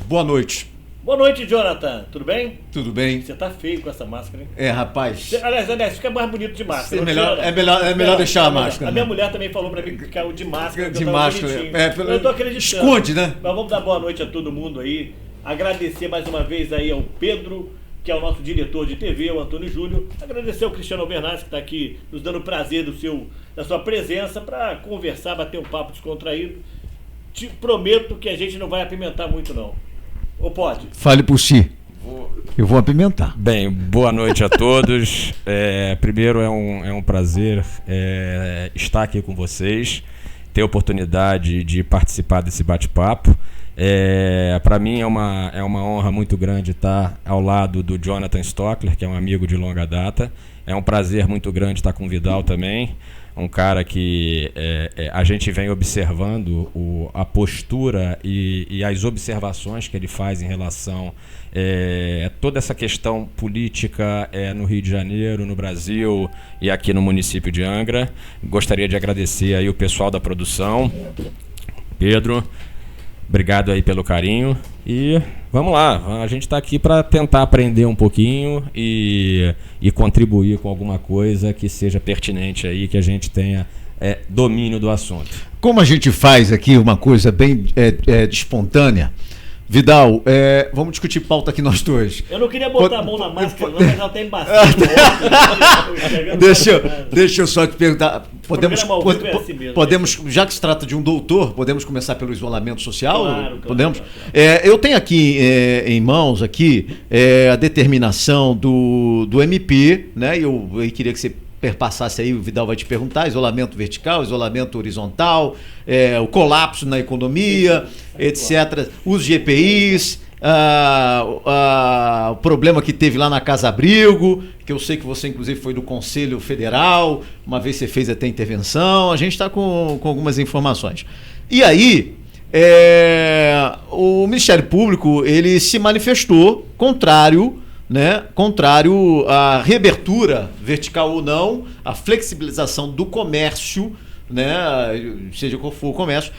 Boa noite. Boa noite, Jonathan. Tudo bem? Tudo bem? Você tá feio com essa máscara, hein? Rapaz. Aliás, fica mais bonito de máscara. É melhor deixar a máscara. A minha mulher também falou pra mim que caiu de máscara. De máscara. Eu tô acreditando. Esconde, né? Mas vamos dar boa noite a todo mundo aí. Agradecer mais uma vez aí ao Pedro, que é o nosso diretor de TV, o Antônio Júlio. Agradecer ao Cristiano Albernaz, que está aqui nos dando o prazer da sua presença para conversar, bater um papo descontraído. Te prometo que a gente não vai apimentar muito, não. Ou pode? Fale por si. Eu vou apimentar. Bem, boa noite a todos. Primeiro é um prazer estar aqui com vocês, ter a oportunidade de participar desse bate-papo. Para mim é uma honra muito grande estar ao lado do Jonathan Stockler, que é um amigo de longa data. É um prazer muito grande estar com o Vidal também, um cara que a gente vem observando a postura e as observações que ele faz em relação a toda essa questão política no Rio de Janeiro, no Brasil e aqui no município de Angra. Gostaria de agradecer aí o pessoal da produção, Pedro. Obrigado aí pelo carinho e vamos lá, a gente está aqui para tentar aprender um pouquinho e contribuir com alguma coisa que seja pertinente aí, que a gente tenha domínio do assunto. Como a gente faz aqui uma coisa bem espontânea, Vidal, vamos discutir pauta aqui nós dois. Eu não queria botar a mão na máscara, mas ela está embaçada. Deixa eu só te perguntar. Podemos, já que se trata de um doutor, podemos começar pelo isolamento social? Claro, podemos? Claro. Eu tenho aqui em mãos a determinação do MP, né? Eu queria que você perpassasse aí, o Vidal vai te perguntar: isolamento vertical, isolamento horizontal, o colapso na economia, etc. Uso de EPIs, o problema que teve lá na Casa Abrigo, que eu sei que você inclusive foi do Conselho Federal, uma vez você fez até intervenção, a gente está com algumas informações. E aí, o Ministério Público ele se manifestou contrário à reabertura, vertical ou não, a flexibilização do comércio, né, seja qual for o comércio,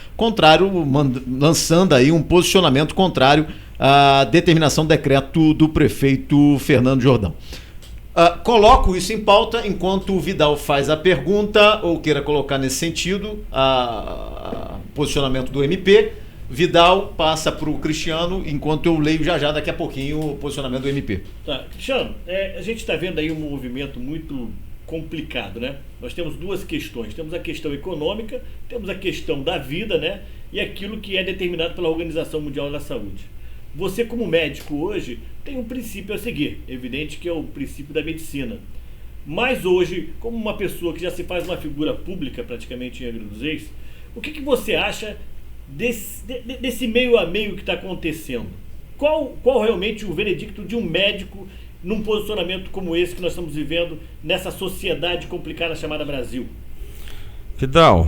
lançando aí um posicionamento contrário à determinação do decreto do prefeito Fernando Jordão. Coloco isso em pauta enquanto o Vidal faz a pergunta ou queira colocar nesse sentido o posicionamento do MP. Vidal passa para o Cristiano, enquanto eu leio já daqui a pouquinho o posicionamento do MP. Tá. Cristiano, a gente está vendo aí um movimento muito complicado, né? Nós temos duas questões. Temos a questão econômica, temos a questão da vida, né? E aquilo que é determinado pela Organização Mundial da Saúde. Você, como médico hoje, tem um princípio a seguir. É evidente que é o princípio da medicina. Mas hoje, como uma pessoa que já se faz uma figura pública praticamente em Angra dos Reis, o que você acha desse meio a meio que está acontecendo? Qual realmente o veredicto de um médico num posicionamento como esse que nós estamos vivendo nessa sociedade complicada chamada Brasil? Vidal,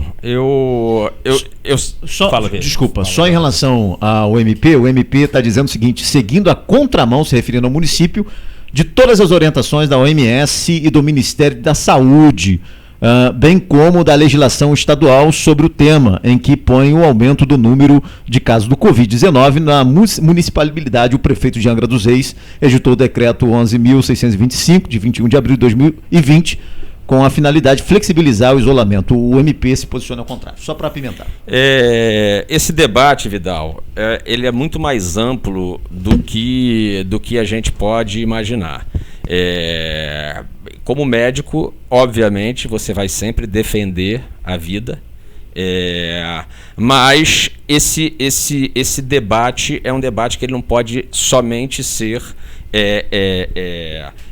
só em relação ao MP, o MP está dizendo o seguinte: seguindo a contramão, se referindo ao município, de todas as orientações da OMS e do Ministério da Saúde, bem como da legislação estadual sobre o tema, em que põe o aumento do número de casos do Covid-19 na municipalidade. O prefeito de Angra dos Reis editou o decreto 11.625, de 21 de abril de 2020, com a finalidade de flexibilizar o isolamento. O MP se posiciona ao contrário, só para apimentar. Esse debate, Vidal, ele é muito mais amplo do que a gente pode imaginar. Como médico, obviamente, você vai sempre defender a vida, mas esse debate é um debate que ele não pode somente ser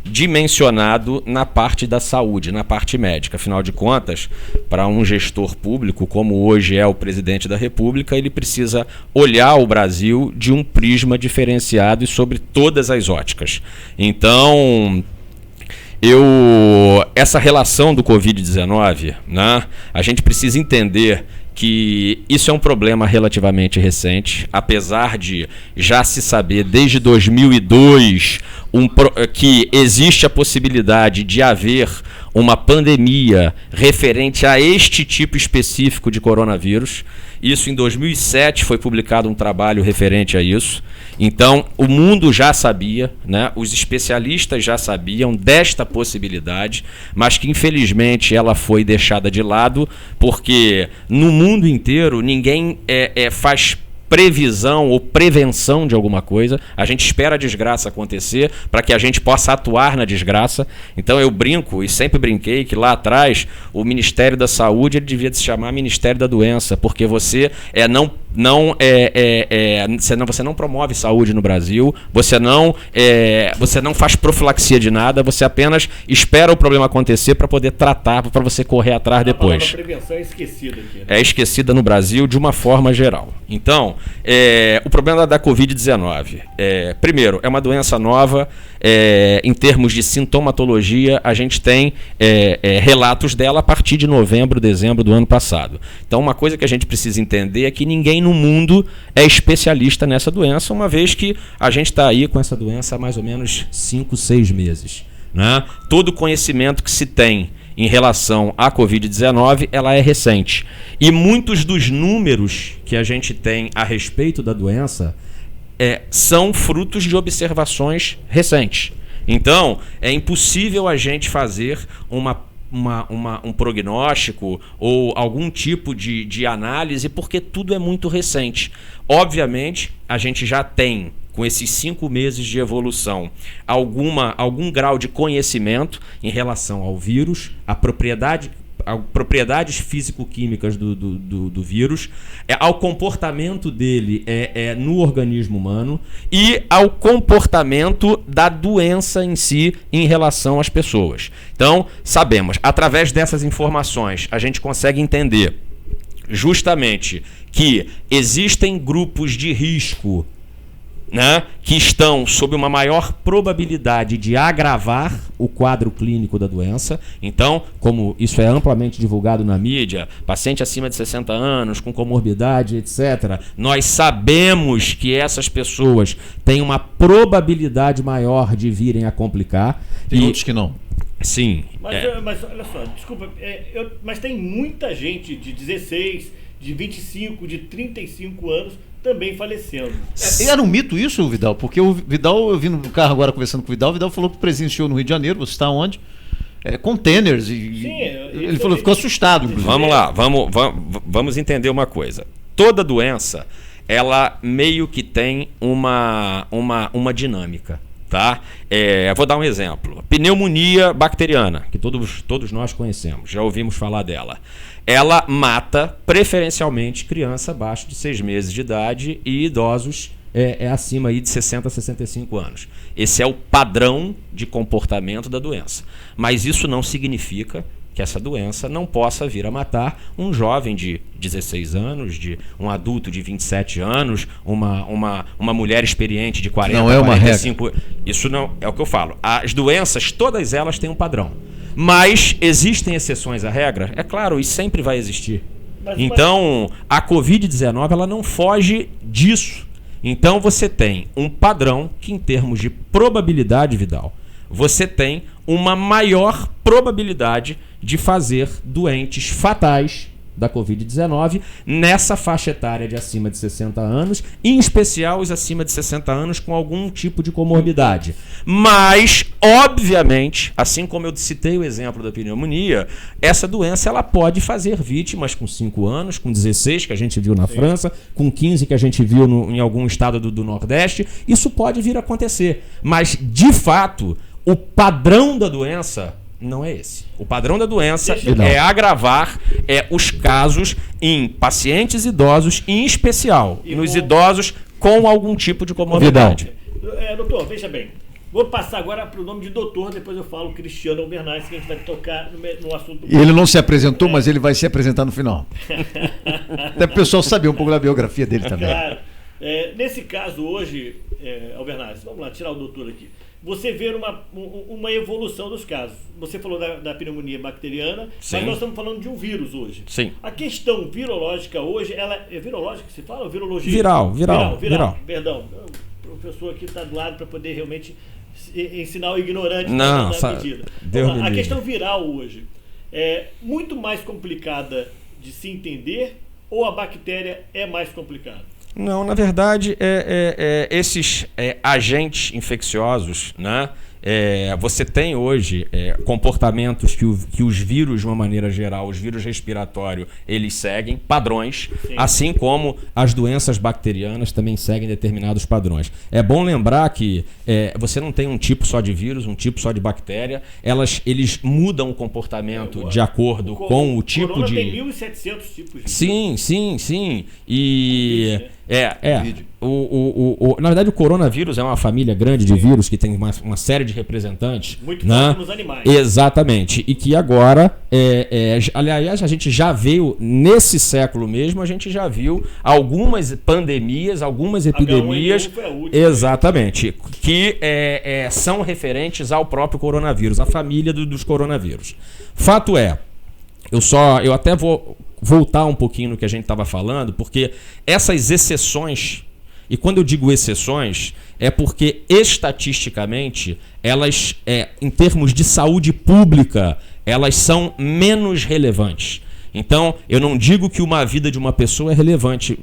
dimensionado na parte da saúde, na parte médica. Afinal de contas, para um gestor público, como hoje é o presidente da República, ele precisa olhar o Brasil de um prisma diferenciado e sobre todas as óticas. Então, essa relação do Covid-19, né, a gente precisa entender que isso é um problema relativamente recente, apesar de já se saber desde 2002 que existe a possibilidade de haver uma pandemia referente a este tipo específico de coronavírus. Isso em 2007 foi publicado um trabalho referente a isso. Então, o mundo já sabia, né? Os especialistas já sabiam desta possibilidade, mas que infelizmente ela foi deixada de lado, porque no mundo inteiro ninguém faz previsão ou prevenção de alguma coisa. A gente espera a desgraça acontecer para que a gente possa atuar na desgraça. Então eu brinco e sempre brinquei que lá atrás o Ministério da Saúde ele devia se chamar Ministério da Doença, porque você você não promove saúde no Brasil, você não faz profilaxia de nada, você apenas espera o problema acontecer para poder tratar, para você correr atrás depois. A prevenção é esquecida aqui, né? É esquecida no Brasil de uma forma geral. Então, o problema da Covid-19. Primeiro, é uma doença nova. Em termos de sintomatologia, a gente tem relatos dela a partir de novembro, dezembro do ano passado. Então, uma coisa que a gente precisa entender é que ninguém no mundo é especialista nessa doença, uma vez que a gente está aí com essa doença há mais ou menos 5, 6 meses. Né? Todo o conhecimento que se tem em relação à Covid-19, ela é recente. E muitos dos números que a gente tem a respeito da doença são frutos de observações recentes. Então, é impossível a gente fazer um prognóstico ou algum tipo de análise, porque tudo é muito recente. Obviamente, a gente já tem, com esses 5 meses de evolução, algum grau de conhecimento em relação ao vírus, a propriedades físico-químicas do vírus, ao comportamento dele no organismo humano e ao comportamento da doença em si em relação às pessoas. Então, sabemos, através dessas informações, a gente consegue entender justamente que existem grupos de risco, né, que estão sob uma maior probabilidade de agravar o quadro clínico da doença. Então, como isso é amplamente divulgado na mídia, paciente acima de 60 anos, com comorbidade, etc., nós sabemos que essas pessoas têm uma probabilidade maior de virem a complicar. Tem outros que não. Sim. Mas olha só, desculpa, mas tem muita gente de 16, de 25, de 35 anos também falecendo. Era um mito isso, Vidal? Porque o Vidal, eu vim no carro agora conversando com o Vidal falou que presenciou no Rio de Janeiro, você está onde? Containers. Sim, ele falou, ficou assustado. Inclusive. Vamos lá, vamos entender uma coisa. Toda doença, ela meio que tem uma dinâmica. Tá? Vou dar um exemplo. Pneumonia bacteriana, que todos nós conhecemos, já ouvimos falar dela. Ela mata preferencialmente criança abaixo de 6 meses de idade e idosos acima aí de 60 a 65 anos. Esse é o padrão de comportamento da doença. Mas isso não significa que essa doença não possa vir a matar um jovem de 16 anos, de um adulto de 27 anos, uma mulher experiente de 40, não é uma 45... regra. Isso não é o que eu falo. As doenças, todas elas têm um padrão. Mas existem exceções à regra? É claro, e sempre vai existir. Então, a Covid-19 ela não foge disso. Então, você tem um padrão que, em termos de probabilidade, Vidal, você tem uma maior probabilidade de fazer doentes fatais da Covid-19 nessa faixa etária de acima de 60 anos, em especial os acima de 60 anos com algum tipo de comorbidade. Mas, obviamente, assim como eu citei o exemplo da pneumonia, essa doença ela pode fazer vítimas com 5 anos, com 16, que a gente viu na França, com 15, que a gente viu em algum estado do Nordeste. Isso pode vir a acontecer. Mas, de fato, o padrão da doença não é esse. O padrão da doença é agravar os casos em pacientes idosos, em especial nos idosos com algum tipo de comorbidade. Doutor, veja bem. Vou passar agora para o nome de doutor, depois eu falo Cristiano Albernaz, que a gente vai tocar no assunto. Ele não se apresentou, mas ele vai se apresentar no final. Até o pessoal saber um pouco da biografia dele também. Claro. Nesse caso hoje, Albernaz, vamos lá, tirar o doutor aqui. Você vê uma evolução dos casos. Você falou da pneumonia bacteriana, Sim. mas nós estamos falando de um vírus hoje. Sim. A questão virológica hoje, ela é virológica que se fala ou virologia? Viral. Perdão, o professor aqui está do lado para poder realmente ensinar o ignorante na medida. A questão viral hoje é muito mais complicada de se entender ou a bactéria é mais complicada? Não, na verdade, esses agentes infecciosos, né? Você tem hoje comportamentos que os vírus, de uma maneira geral, os vírus respiratórios, eles seguem padrões, Sim. assim como as doenças bacterianas também seguem determinados padrões. É bom lembrar que você não tem um tipo só de vírus, um tipo só de bactéria, eles mudam o comportamento de acordo com o tipo de... tem 1.700 tipos de Sim. E... na verdade, o coronavírus é uma família grande de vírus que tem uma série de representantes. Muito forte nos animais. Exatamente. E que agora, aliás, a gente já veio, nesse século mesmo, a gente já viu algumas pandemias, algumas epidemias. H1N1 foi a última. Exatamente. Que são referentes ao próprio coronavírus, a família dos coronavírus. Fato é, eu até vou voltar um pouquinho no que a gente estava falando, porque essas exceções, e quando eu digo exceções, é porque estatisticamente elas, em termos de saúde pública, elas são menos relevantes. Então, eu não digo que uma vida de uma pessoa é relevante,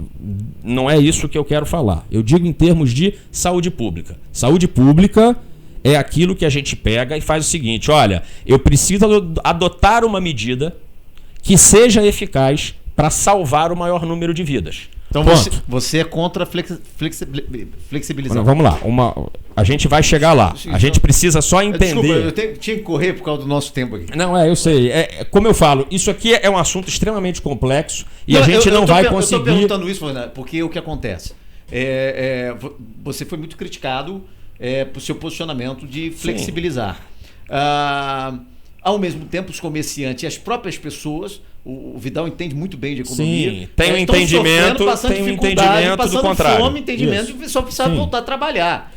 não é isso que eu quero falar. Eu digo em termos de saúde pública. Saúde pública é aquilo que a gente pega e faz o seguinte: olha, eu preciso adotar uma medida que seja eficaz para salvar o maior número de vidas. Então você é contra a flexibilização. Vamos lá, a gente vai chegar lá. A gente precisa só entender... Desculpa, eu tinha que correr por causa do nosso tempo aqui. Não, eu sei. Como eu falo, isso aqui é um assunto extremamente complexo e a gente não vai conseguir... Eu estou perguntando isso, porque o que acontece? Você foi muito criticado por seu posicionamento de flexibilizar. Ao mesmo tempo, os comerciantes e as próprias pessoas, o Vidal entende muito bem de economia. Sim, tem um entendimento do contrário. Fome, entendimento de só precisar voltar a trabalhar.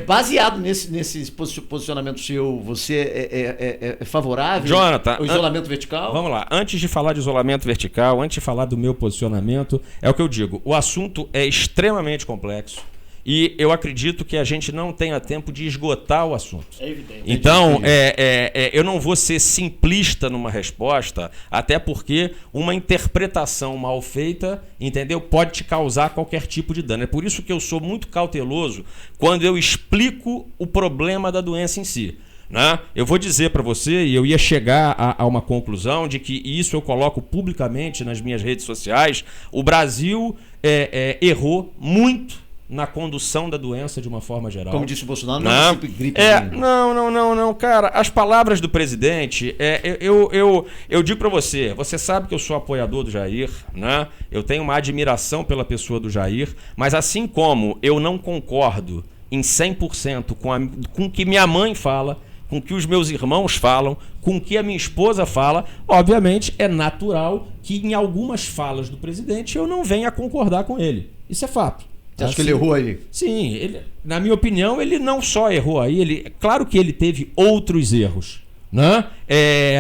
Baseado nesse posicionamento seu, você é favorável Jonathan, ao isolamento vertical? Vamos lá. Antes de falar de isolamento vertical, antes de falar do meu posicionamento, é o que eu digo. O assunto é extremamente complexo. E eu acredito que a gente não tenha tempo de esgotar o assunto. É evidente. Então, eu não vou ser simplista numa resposta, até porque uma interpretação mal feita, entendeu, pode te causar qualquer tipo de dano. É por isso que eu sou muito cauteloso quando eu explico o problema da doença em si. Né? Eu vou dizer para você, e eu ia chegar a uma conclusão de que isso eu coloco publicamente nas minhas redes sociais, o Brasil errou muito na condução da doença de uma forma geral. Como disse o Bolsonaro, não é gripe. Não, cara. As palavras do presidente, eu digo para você sabe que eu sou apoiador do Jair, né? Eu tenho uma admiração pela pessoa do Jair, mas assim como eu não concordo em 100% com o que minha mãe fala, com o que os meus irmãos falam, com o que a minha esposa fala, obviamente é natural que em algumas falas do presidente eu não venha a concordar com ele. Isso é fato. Você acha que ele errou aí? Sim, na minha opinião, ele não só errou aí, claro que ele teve outros erros, né?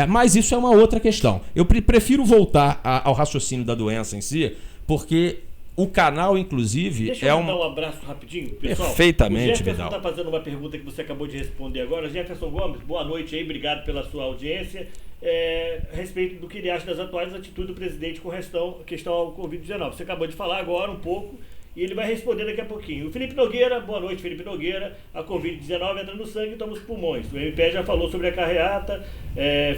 Mas isso é uma outra questão. Eu prefiro voltar ao raciocínio da doença em si, porque o canal, inclusive, Deixa eu dar um abraço rapidinho, pessoal. Perfeitamente, o Jefferson Vidal. está fazendo uma pergunta que você acabou de responder agora. Jefferson Gomes, boa noite aí, obrigado pela sua audiência. A respeito do que ele acha das atuais atitudes do presidente com questão ao Covid-19. Você acabou de falar agora um pouco, e ele vai responder daqui a pouquinho. O Felipe Nogueira, boa noite, Felipe Nogueira. A Covid-19 entra no sangue e toma os pulmões. O MP já falou sobre a carreata.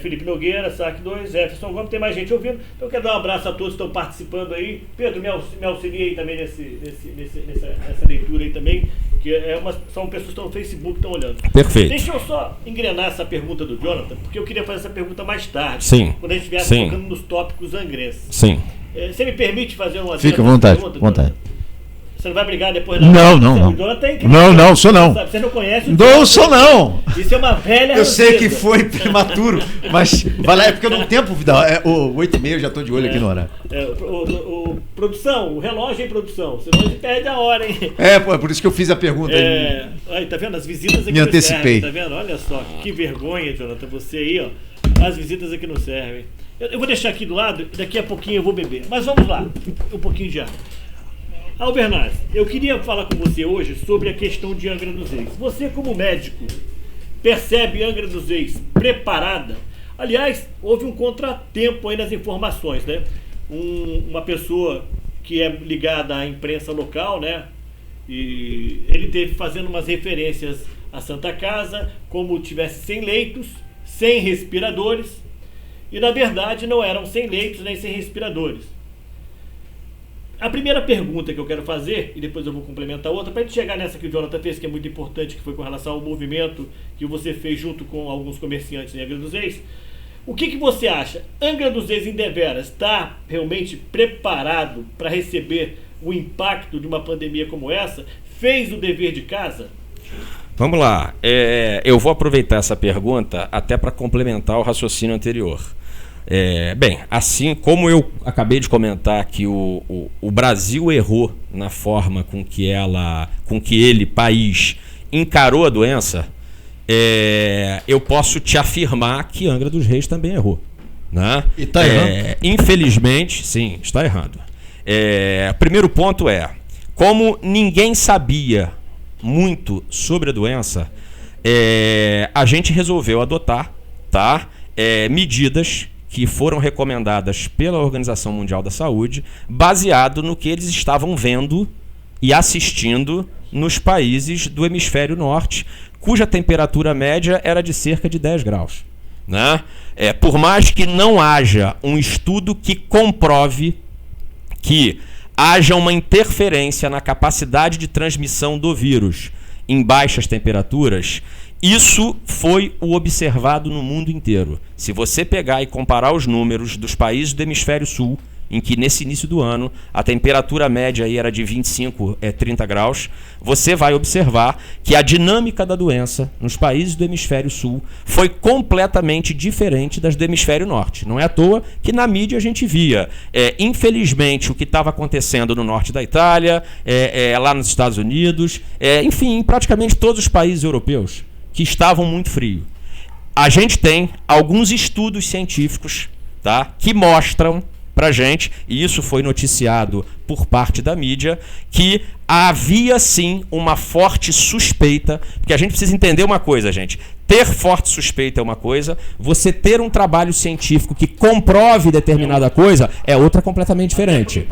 Felipe Nogueira, SAC 2, Jefferson Gomes, tem mais gente ouvindo. Então eu quero dar um abraço a todos que estão participando aí. Pedro, me auxilia aí também nessa leitura aí também, que são pessoas que estão no Facebook, estão olhando. Perfeito. Deixa eu só engrenar essa pergunta do Jonathan, porque eu queria fazer essa pergunta mais tarde. Sim. Quando a gente estiver tocando nos tópicos angrenses. Sim. Você me permite fazer uma... Fica à vontade, vontade. Você não vai brigar depois não? Não. Não, sou não. Você não conhece o Não, sou não. Isso é uma velha... Eu sei que foi prematuro, mas vai lá, é porque eu não tenho tempo, Vidal. O 8h30 eu já estou de olho aqui no horário. O Produção, o relógio em produção, senão a gente perde a hora, hein? Pô, é por isso que eu fiz a pergunta aí. Aí, tá vendo? As visitas aqui Me não antecipei. servem, tá vendo? Olha só, que vergonha, Jonathan, você aí, ó. As visitas aqui não servem. Eu vou deixar aqui do lado, daqui a pouquinho eu vou beber. Mas vamos lá, um pouquinho de água. Albernaz, eu queria falar com você hoje sobre a questão de Angra dos Reis. Você, como médico, percebe Angra dos Reis preparada? Aliás, houve um contratempo aí nas informações, né? Uma pessoa que é ligada à imprensa local, né? E ele teve fazendo umas referências à Santa Casa, como tivesse 100 leitos, 100 respiradores, e na verdade não eram 100 leitos nem 100 respiradores. A primeira pergunta que eu quero fazer, e depois eu vou complementar outra, para a gente chegar nessa que o Jonathan fez, que é muito importante, que foi com relação ao movimento que você fez junto com alguns comerciantes em Angra dos Reis. O que você acha? Angra dos Reis, em deveras, está realmente preparado para receber o impacto de uma pandemia como essa? Fez o dever de casa? Vamos lá. Eu vou aproveitar essa pergunta até para complementar o raciocínio anterior. Bem, assim como eu acabei de comentar que o Brasil errou na forma com que ele, país, encarou a doença, eu posso te afirmar que Angra dos Reis também errou, né? E está errando? Infelizmente, sim, está errando. O primeiro ponto como ninguém sabia muito sobre a doença, a gente resolveu adotar, medidas que foram recomendadas pela Organização Mundial da Saúde, baseado no que eles estavam vendo e assistindo nos países do hemisfério norte, cuja temperatura média era de cerca de 10 graus. Né? Por mais que não haja um estudo que comprove que haja uma interferência na capacidade de transmissão do vírus em baixas temperaturas, isso foi o observado no mundo inteiro. Se você pegar e comparar os números dos países do hemisfério sul, em que nesse início do ano a temperatura média aí era de 25 a 30 graus, você vai observar que a dinâmica da doença nos países do hemisfério sul foi completamente diferente das do hemisfério norte. Não é à toa que na mídia a gente via, infelizmente, o que estava acontecendo no norte da Itália, lá nos Estados Unidos, enfim, em praticamente todos os países europeus que estavam muito frios. A gente tem alguns estudos científicos, que mostram pra gente, e isso foi noticiado por parte da mídia, que havia sim uma forte suspeita, porque a gente precisa entender uma coisa, gente. Ter forte suspeita é uma coisa, você ter um trabalho científico que comprove determinada coisa é outra completamente diferente.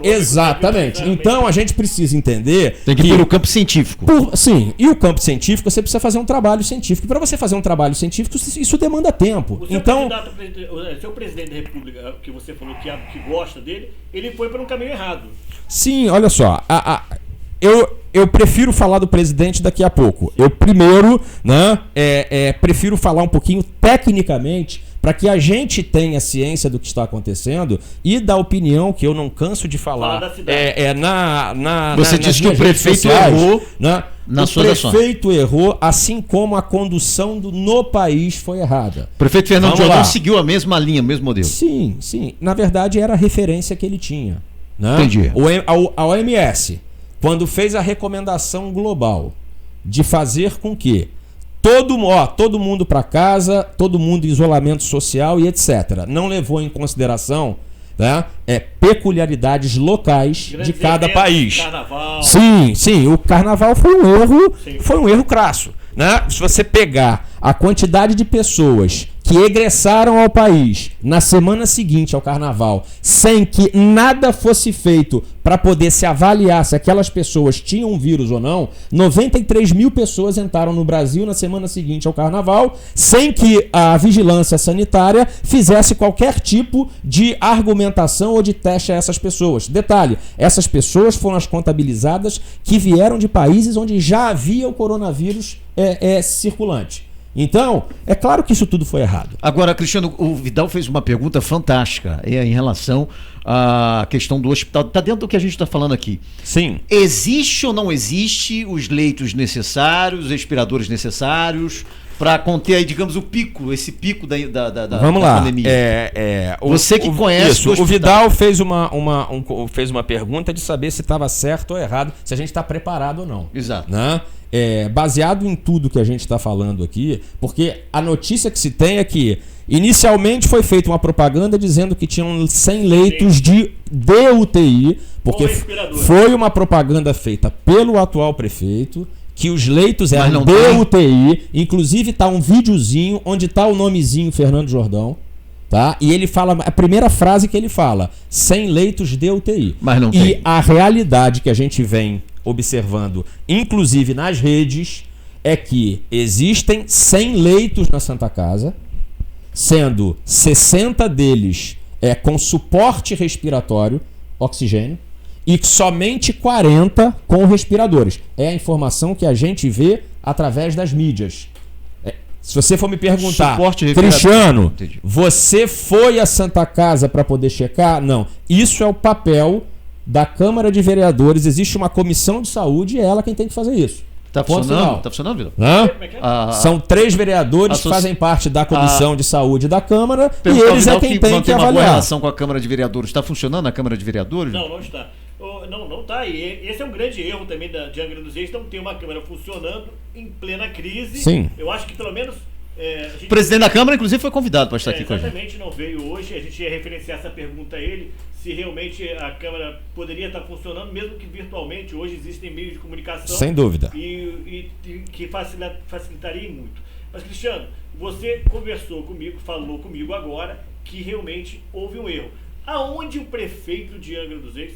Exatamente. Então a gente precisa entender tem que ir para o campo científico. Sim, e o campo científico você precisa fazer um trabalho científico. Para você fazer um trabalho científico, isso demanda tempo. O seu presidente da República, que você falou que gosta dele, ele foi para um caminho errado. Sim, olha só. Eu prefiro falar do presidente daqui a pouco. Eu primeiro, prefiro falar um pouquinho tecnicamente para que a gente tenha ciência do que está acontecendo e da opinião que eu não canso de falar. Você disse que o prefeito errou nas suas ações. O prefeito errou, assim como a condução no país foi errada. O prefeito Fernando Jordão seguiu a mesma linha, o mesmo modelo. Sim. Na verdade, era a referência que ele tinha. Né? Entendi. A OMS, quando fez a recomendação global de fazer com que todo mundo para casa, todo mundo em isolamento social e etc., não levou em consideração peculiaridades locais de cada país. Carnaval. Sim, o carnaval foi um erro crasso. Né? Se você pegar a quantidade de pessoas que egressaram ao país na semana seguinte ao carnaval, sem que nada fosse feito para poder se avaliar se aquelas pessoas tinham vírus ou não, 93 mil pessoas entraram no Brasil na semana seguinte ao carnaval, sem que a vigilância sanitária fizesse qualquer tipo de argumentação ou de teste a essas pessoas. Detalhe, essas pessoas foram as contabilizadas que vieram de países onde já havia o coronavírus circulante. Então, é claro que isso tudo foi errado. Agora, Cristiano, o Vidal fez uma pergunta fantástica em relação à questão do hospital. Está dentro do que a gente está falando aqui. Sim. Existe ou não existe os leitos necessários, os respiradores necessários? para conter aí, digamos, esse pico da Vamos lá. pandemia? Você que conhece isso, o Vidal fez uma pergunta de saber se estava certo ou errado, se a gente está preparado ou não. Exato. Né? Baseado em tudo que a gente está falando aqui, porque a notícia que se tem é que inicialmente foi feita uma propaganda dizendo que tinham 100 leitos de UTI, porque foi uma propaganda feita pelo atual prefeito, que os leitos eram de UTI, inclusive tá um videozinho onde tá o nomezinho Fernando Jordão, tá? E ele fala, a primeira frase que ele fala, 100 leitos de UTI. Mas não tem. E a realidade que a gente vem observando, inclusive nas redes, é que existem 100 leitos na Santa Casa, sendo 60 deles com suporte respiratório, oxigênio, e somente 40 com respiradores. É a informação que a gente vê através das mídias. Se você for me perguntar, Cristiano, você foi à Santa Casa para poder checar? Não. Isso é o papel da Câmara de Vereadores. Existe uma comissão de saúde e é ela quem tem que fazer isso. Tá funcionando? Tá funcionando, Vitor? São 3 vereadores que fazem parte da Comissão de Saúde da Câmara e eles é quem tem que avaliar. Uma relação com a Câmara de Vereadores. Está funcionando a Câmara de Vereadores? Não, não está. Não está. E esse é um grande erro também de Angra dos Reis, não ter uma Câmara funcionando em plena crise. Sim. Eu acho que pelo menos... O presidente da Câmara, inclusive, foi convidado para estar aqui com a gente. Exatamente, não veio hoje. A gente ia referenciar essa pergunta a ele, se realmente a Câmara poderia estar funcionando, mesmo que virtualmente. Hoje existem meios de comunicação. Sem dúvida. E que facilitaria muito. Mas, Cristiano, você conversou comigo, falou comigo agora, que realmente houve um erro. Aonde o prefeito de Angra dos Reis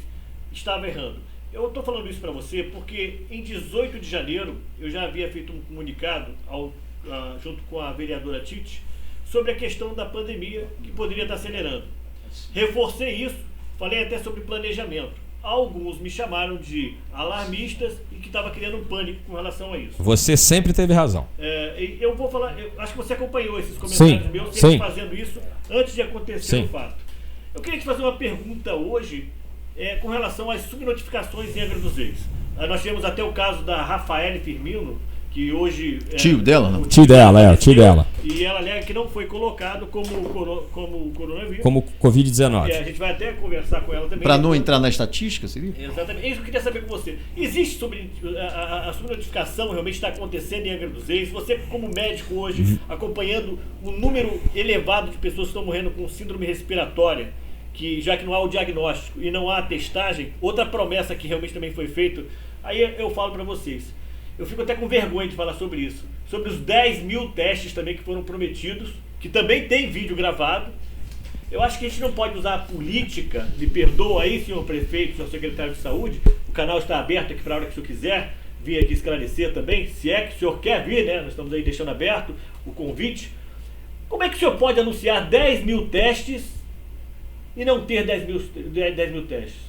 estava errando? Eu estou falando isso para você porque em 18 de janeiro eu já havia feito um comunicado junto com a vereadora Tite, sobre a questão da pandemia que poderia estar acelerando. Reforcei isso, falei até sobre planejamento. Alguns me chamaram de alarmistas e que estava criando um pânico com relação a isso. Você sempre teve razão. Eu vou falar, acho que você acompanhou esses comentários meus, sempre fazendo isso antes de acontecer o fato. Eu queria te fazer uma pergunta hoje com relação às subnotificações em Angra dos Reis. Nós tivemos até o caso da Rafaele Firmino, que hoje... Tio dela, não? Tio dela. E ela alega que não foi colocado como coronavírus. Como Covid-19. A gente vai até conversar com ela também. Para não entrar na estatística, seria? Exatamente. É isso que eu queria saber com você. Existe a subnotificação realmente está acontecendo em Angra dos Reis? Você, como médico hoje, acompanhando o número elevado de pessoas que estão morrendo com síndrome respiratória, que já que não há o diagnóstico e não há a testagem, outra promessa que realmente também foi feita, aí eu falo para vocês. Eu fico até com vergonha de falar sobre isso. Sobre os 10 mil testes também que foram prometidos, que também tem vídeo gravado. Eu acho que a gente não pode usar a política, me perdoa aí, senhor prefeito, senhor secretário de saúde, o canal está aberto aqui para a hora que o senhor quiser vir aqui esclarecer também, se é que o senhor quer vir, né? Nós estamos aí deixando aberto o convite. Como é que o senhor pode anunciar 10 mil testes e não ter 10 mil testes?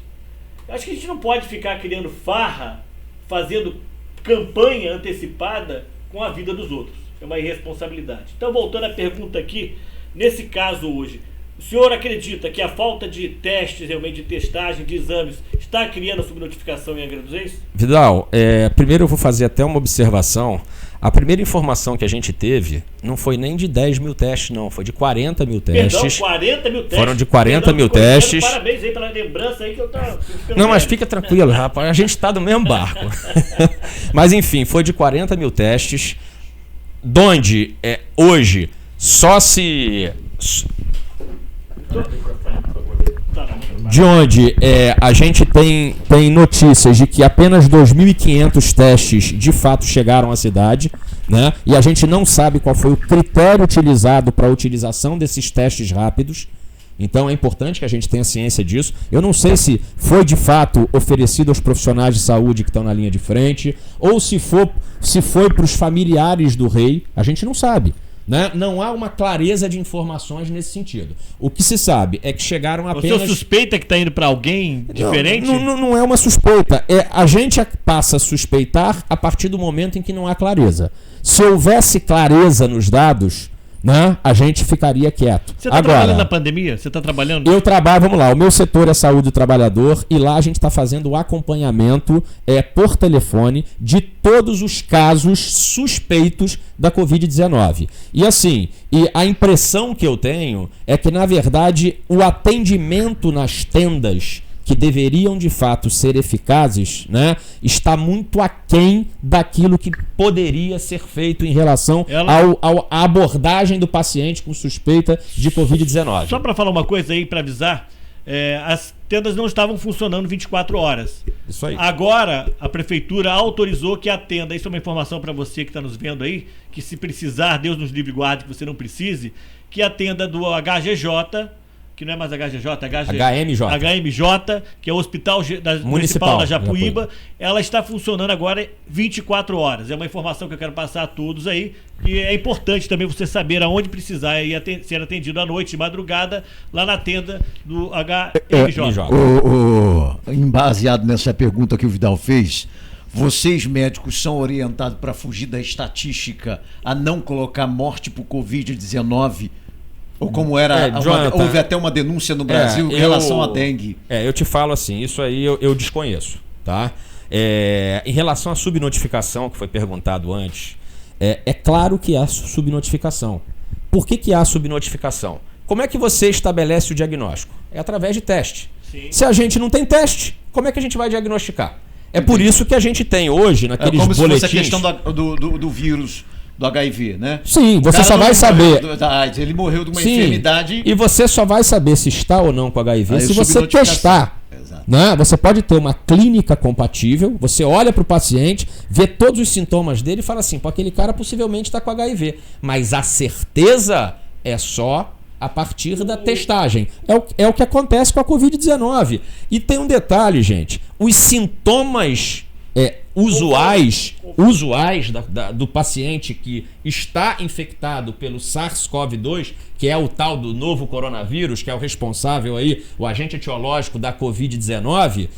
Eu acho que a gente não pode ficar criando farra, fazendo campanha antecipada com a vida dos outros. É uma irresponsabilidade. Então, voltando à pergunta aqui, nesse caso hoje, o senhor acredita que a falta de testes, realmente de testagem, de exames, está criando a subnotificação em Angra dos Reis? Vidal, primeiro eu vou fazer até uma observação. A primeira informação que a gente teve não foi nem de 10 mil testes, não. Foi de 40 mil testes. Perdão, 40 mil testes. Foram de 40 mil testes. Parabéns aí pela lembrança aí que eu tava... Não, mas fica tranquilo, rapaz. A gente está do mesmo barco. Mas enfim, foi de 40 mil testes. Donde hoje só se... De onde a gente tem notícias de que apenas 2.500 testes de fato chegaram à cidade, né? E a gente não sabe qual foi o critério utilizado para a utilização desses testes rápidos. Então é importante que a gente tenha ciência disso. Eu não sei se foi de fato oferecido aos profissionais de saúde que estão na linha de frente, ou se foi para os familiares do rei. A gente não sabe. Né? Não há uma clareza de informações nesse sentido. O que se sabe é que chegaram apenas... O senhor suspeita que está indo para alguém diferente? Não é uma suspeita. A gente passa a suspeitar a partir do momento em que não há clareza. Se houvesse clareza nos dados, né, a gente ficaria quieto. Você está trabalhando na pandemia? Você está trabalhando? Eu trabalho, vamos lá, o meu setor é saúde do trabalhador e lá a gente está fazendo o acompanhamento por telefone de todos os casos suspeitos da Covid-19. E assim, a impressão que eu tenho é que, na verdade, o atendimento nas tendas que deveriam de fato ser eficazes, né, está muito aquém daquilo que poderia ser feito em relação à abordagem do paciente com suspeita de Covid-19. Só para falar uma coisa aí, para avisar, as tendas não estavam funcionando 24 horas. Isso aí. Agora, a prefeitura autorizou que a tenda, isso é uma informação para você que está nos vendo aí, que se precisar, Deus nos livre e guarde que você não precise, que a tenda do HGJ, que não é mais HGJ, HMJ, que é o Hospital Municipal da Japuíba, ela está funcionando agora 24 horas. É uma informação que eu quero passar a todos aí, e é importante também você saber aonde precisar ser atendido à noite, de madrugada, lá na tenda do HMJ. Baseado nessa pergunta que o Vidal fez, vocês médicos são orientados para fugir da estatística a não colocar morte por Covid-19? Ou como era, Jonathan, houve até uma denúncia no Brasil em relação à dengue. Eu te falo assim, isso aí eu desconheço, tá? Em relação à subnotificação, que foi perguntado antes, é claro que há subnotificação. Por que há subnotificação? Como é que você estabelece o diagnóstico? É através de teste. Sim. Se a gente não tem teste, como é que a gente vai diagnosticar? Por isso que a gente tem hoje, naqueles boletins... como se fosse a questão do vírus... do HIV, né? Sim, você só vai saber. Ele morreu de uma enfermidade. E você só vai saber se está ou não com HIV se você testar. Né? Você pode ter uma clínica compatível, você olha para o paciente, vê todos os sintomas dele e fala assim: pô, aquele cara possivelmente está com HIV. Mas a certeza é só a partir da testagem. É o que acontece com a Covid-19. E tem um detalhe, gente: os sintomas usuais do paciente que está infectado pelo SARS-CoV-2, que é o tal do novo coronavírus, que é o responsável aí, o agente etiológico da Covid-19,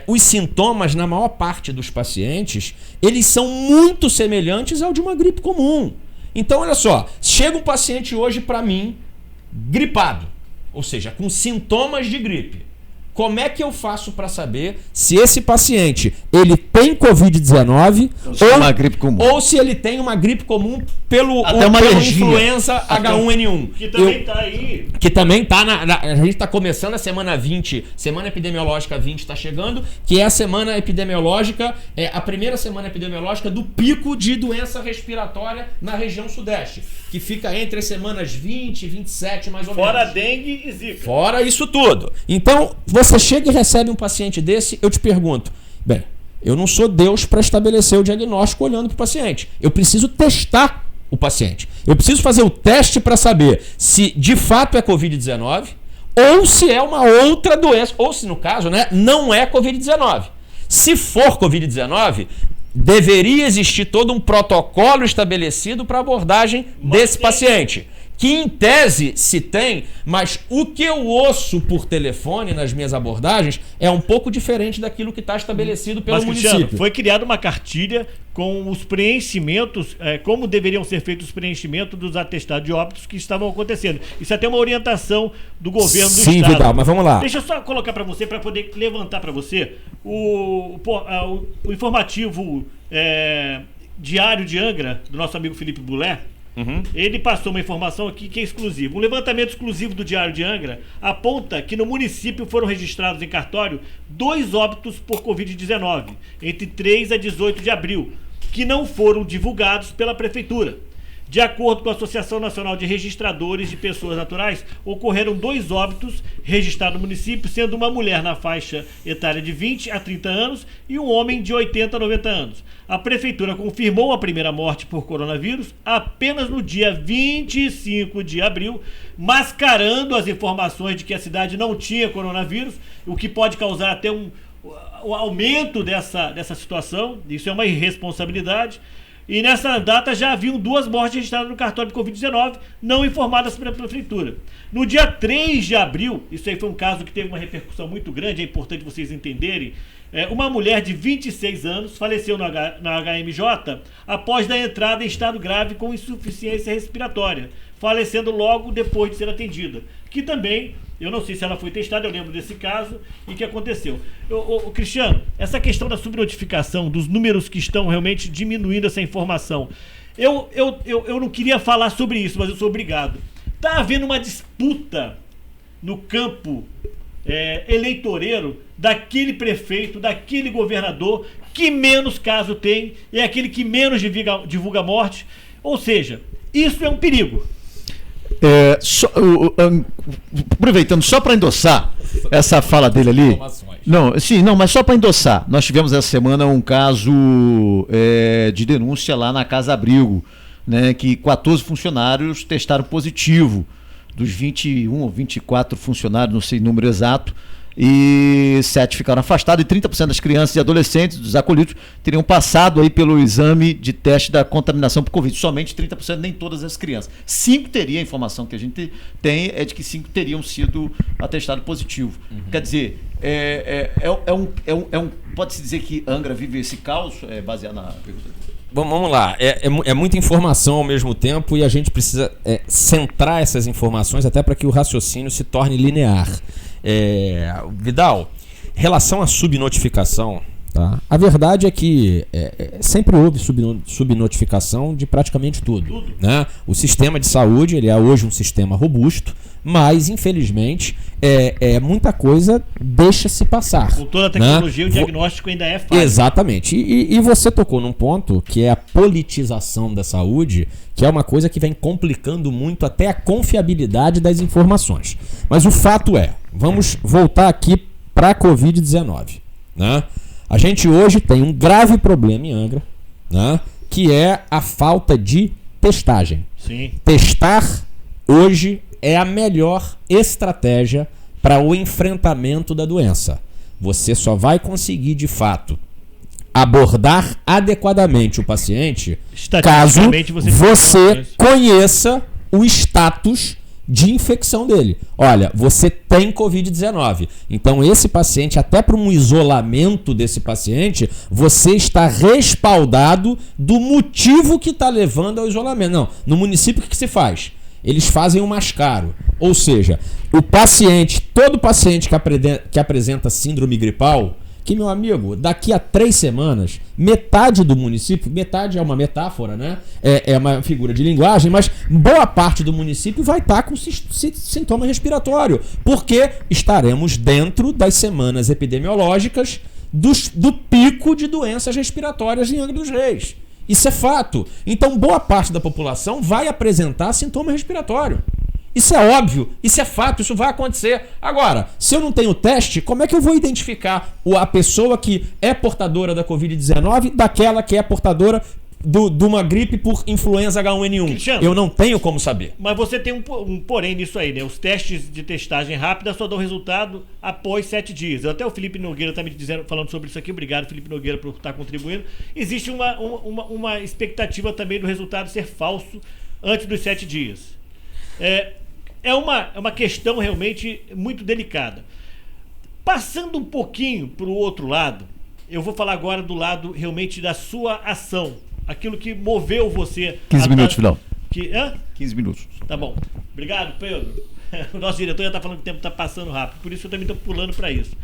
os sintomas, na maior parte dos pacientes, eles são muito semelhantes ao de uma gripe comum. Então, olha só, chega um paciente hoje para mim gripado, ou seja, com sintomas de gripe. Como é que eu faço para saber se esse paciente ele tem Covid-19 ou se ele tem uma gripe comum pelo influenza H1N1? Que também está aí. Que também está a gente está começando a semana 20, semana epidemiológica 20 está chegando, que é a semana epidemiológica, a primeira semana epidemiológica do pico de doença respiratória na região sudeste, que fica entre as semanas 20 e 27 mais ou menos. Fora dengue e zika. Fora isso tudo. Então, você chega e recebe um paciente desse, eu te pergunto, bem, eu não sou Deus para estabelecer o diagnóstico olhando para o paciente. Eu preciso testar o paciente. Eu preciso fazer o teste para saber se de fato é Covid-19 ou se é uma outra doença, ou se no caso, né, não é Covid-19. Se for Covid-19, deveria existir todo um protocolo estabelecido para abordagem desse paciente. Que em tese se tem, mas o que eu ouço por telefone nas minhas abordagens é um pouco diferente daquilo que está estabelecido pelo município. Cristiano, foi criada uma cartilha com os preenchimentos, como deveriam ser feitos os preenchimentos dos atestados de óbitos que estavam acontecendo. Isso é até uma orientação do governo do Estado. Sim, Vidal, mas vamos lá. Deixa eu só colocar para você, para poder levantar para você o informativo Diário de Angra, do nosso amigo Felipe Bulé. Uhum. Ele passou uma informação aqui que é exclusiva. Um levantamento exclusivo do Diário de Angra aponta que no município foram registrados em cartório 2 óbitos por Covid-19 entre 3 a 18 de abril, que não foram divulgados pela prefeitura. De acordo com a Associação Nacional de Registradores de Pessoas Naturais, ocorreram 2 óbitos registrados no município, sendo uma mulher na faixa etária de 20 a 30 anos e um homem de 80 a 90 anos. A prefeitura confirmou a primeira morte por coronavírus apenas no dia 25 de abril, mascarando as informações de que a cidade não tinha coronavírus, o que pode causar até um aumento dessa situação. Isso é uma irresponsabilidade. E nessa data já haviam 2 mortes registradas no cartório de Covid-19, não informadas pela prefeitura. No dia 3 de abril, isso aí foi um caso que teve uma repercussão muito grande, é importante vocês entenderem, uma mulher de 26 anos faleceu na HMJ após dar entrada em estado grave com insuficiência respiratória. falecendo logo depois de ser atendida. Que também, eu não sei se ela foi testada, eu lembro desse caso e que aconteceu. Cristiano, essa questão da subnotificação, dos números que estão realmente diminuindo essa informação, eu não queria falar sobre isso, mas eu sou obrigado. Está havendo uma disputa no campo eleitoreiro daquele prefeito, daquele governador que menos caso tem, é aquele que menos divulga a morte. Ou seja, isso é um perigo. Aproveitando só para endossar essa fala dele ali. Mas só para endossar. Nós tivemos essa semana um caso de denúncia lá na Casa Abrigo, né, que 14 funcionários testaram positivo, dos 21 ou 24 funcionários, não sei o número exato, e 7 ficaram afastados, e 30% das crianças e adolescentes dos acolhidos teriam passado aí pelo exame de teste da contaminação por Covid. Somente 30%, nem todas as crianças. 5 teriam, a informação que a gente tem é de que 5 teriam sido atestados positivo. Quer dizer, pode-se dizer que Angra vive esse caos, baseado na pergunta dele? Vamos lá, é muita informação ao mesmo tempo e a gente precisa centrar essas informações até para que o raciocínio se torne linear. Vidal, relação à subnotificação, tá? A verdade é que sempre houve subnotificação de praticamente tudo, né? O sistema de saúde, ele é hoje um sistema robusto, mas infelizmente muita coisa deixa-se passar. Com toda a tecnologia, né? O diagnóstico ainda é fácil. Exatamente. E você tocou num ponto que é a politização da saúde, que é uma coisa que vem complicando muito até a confiabilidade das informações. Mas o fato vamos voltar aqui para a Covid-19, né? A gente hoje tem um grave problema em Angra, né? Que é a falta de testagem. Sim. Testar hoje é a melhor estratégia para o enfrentamento da doença. Você só vai conseguir, de fato, abordar adequadamente o paciente caso você conheça o status de infecção dele. Olha, você tem Covid-19. Então esse paciente, até para um isolamento desse paciente, você está respaldado do motivo que está levando ao isolamento. Não, no município o que se faz? Eles fazem o mascaro. Ou seja, todo paciente que apresenta síndrome gripal, que, meu amigo, daqui a 3 semanas, metade do município, metade é uma metáfora, né? É uma figura de linguagem, mas boa parte do município vai estar com sintoma respiratório, porque estaremos dentro das semanas epidemiológicas do pico de doenças respiratórias em Angra dos Reis. Isso é fato. Então, boa parte da população vai apresentar sintoma respiratório. Isso é óbvio, isso é fato, isso vai acontecer. Agora, se eu não tenho teste, como é que eu vou identificar a pessoa que é portadora da Covid-19 daquela que é portadora de uma gripe por influenza H1N1? Cristiano, eu não tenho como saber. Mas você tem um porém nisso aí, né? Os testes de testagem rápida só dão resultado após 7 dias. Até o Felipe Nogueira está me falando sobre isso aqui. Obrigado, Felipe Nogueira, por estar contribuindo. Existe uma expectativa também do resultado ser falso antes dos 7 dias. É uma questão realmente muito delicada. Passando um pouquinho para o outro lado, eu vou falar agora do lado realmente da sua ação. Aquilo que moveu você... 15 minutos, Vidal. 15 minutos. Tá bom. Obrigado, Pedro. O nosso diretor já está falando que o tempo está passando rápido, por isso eu também estou pulando para isso.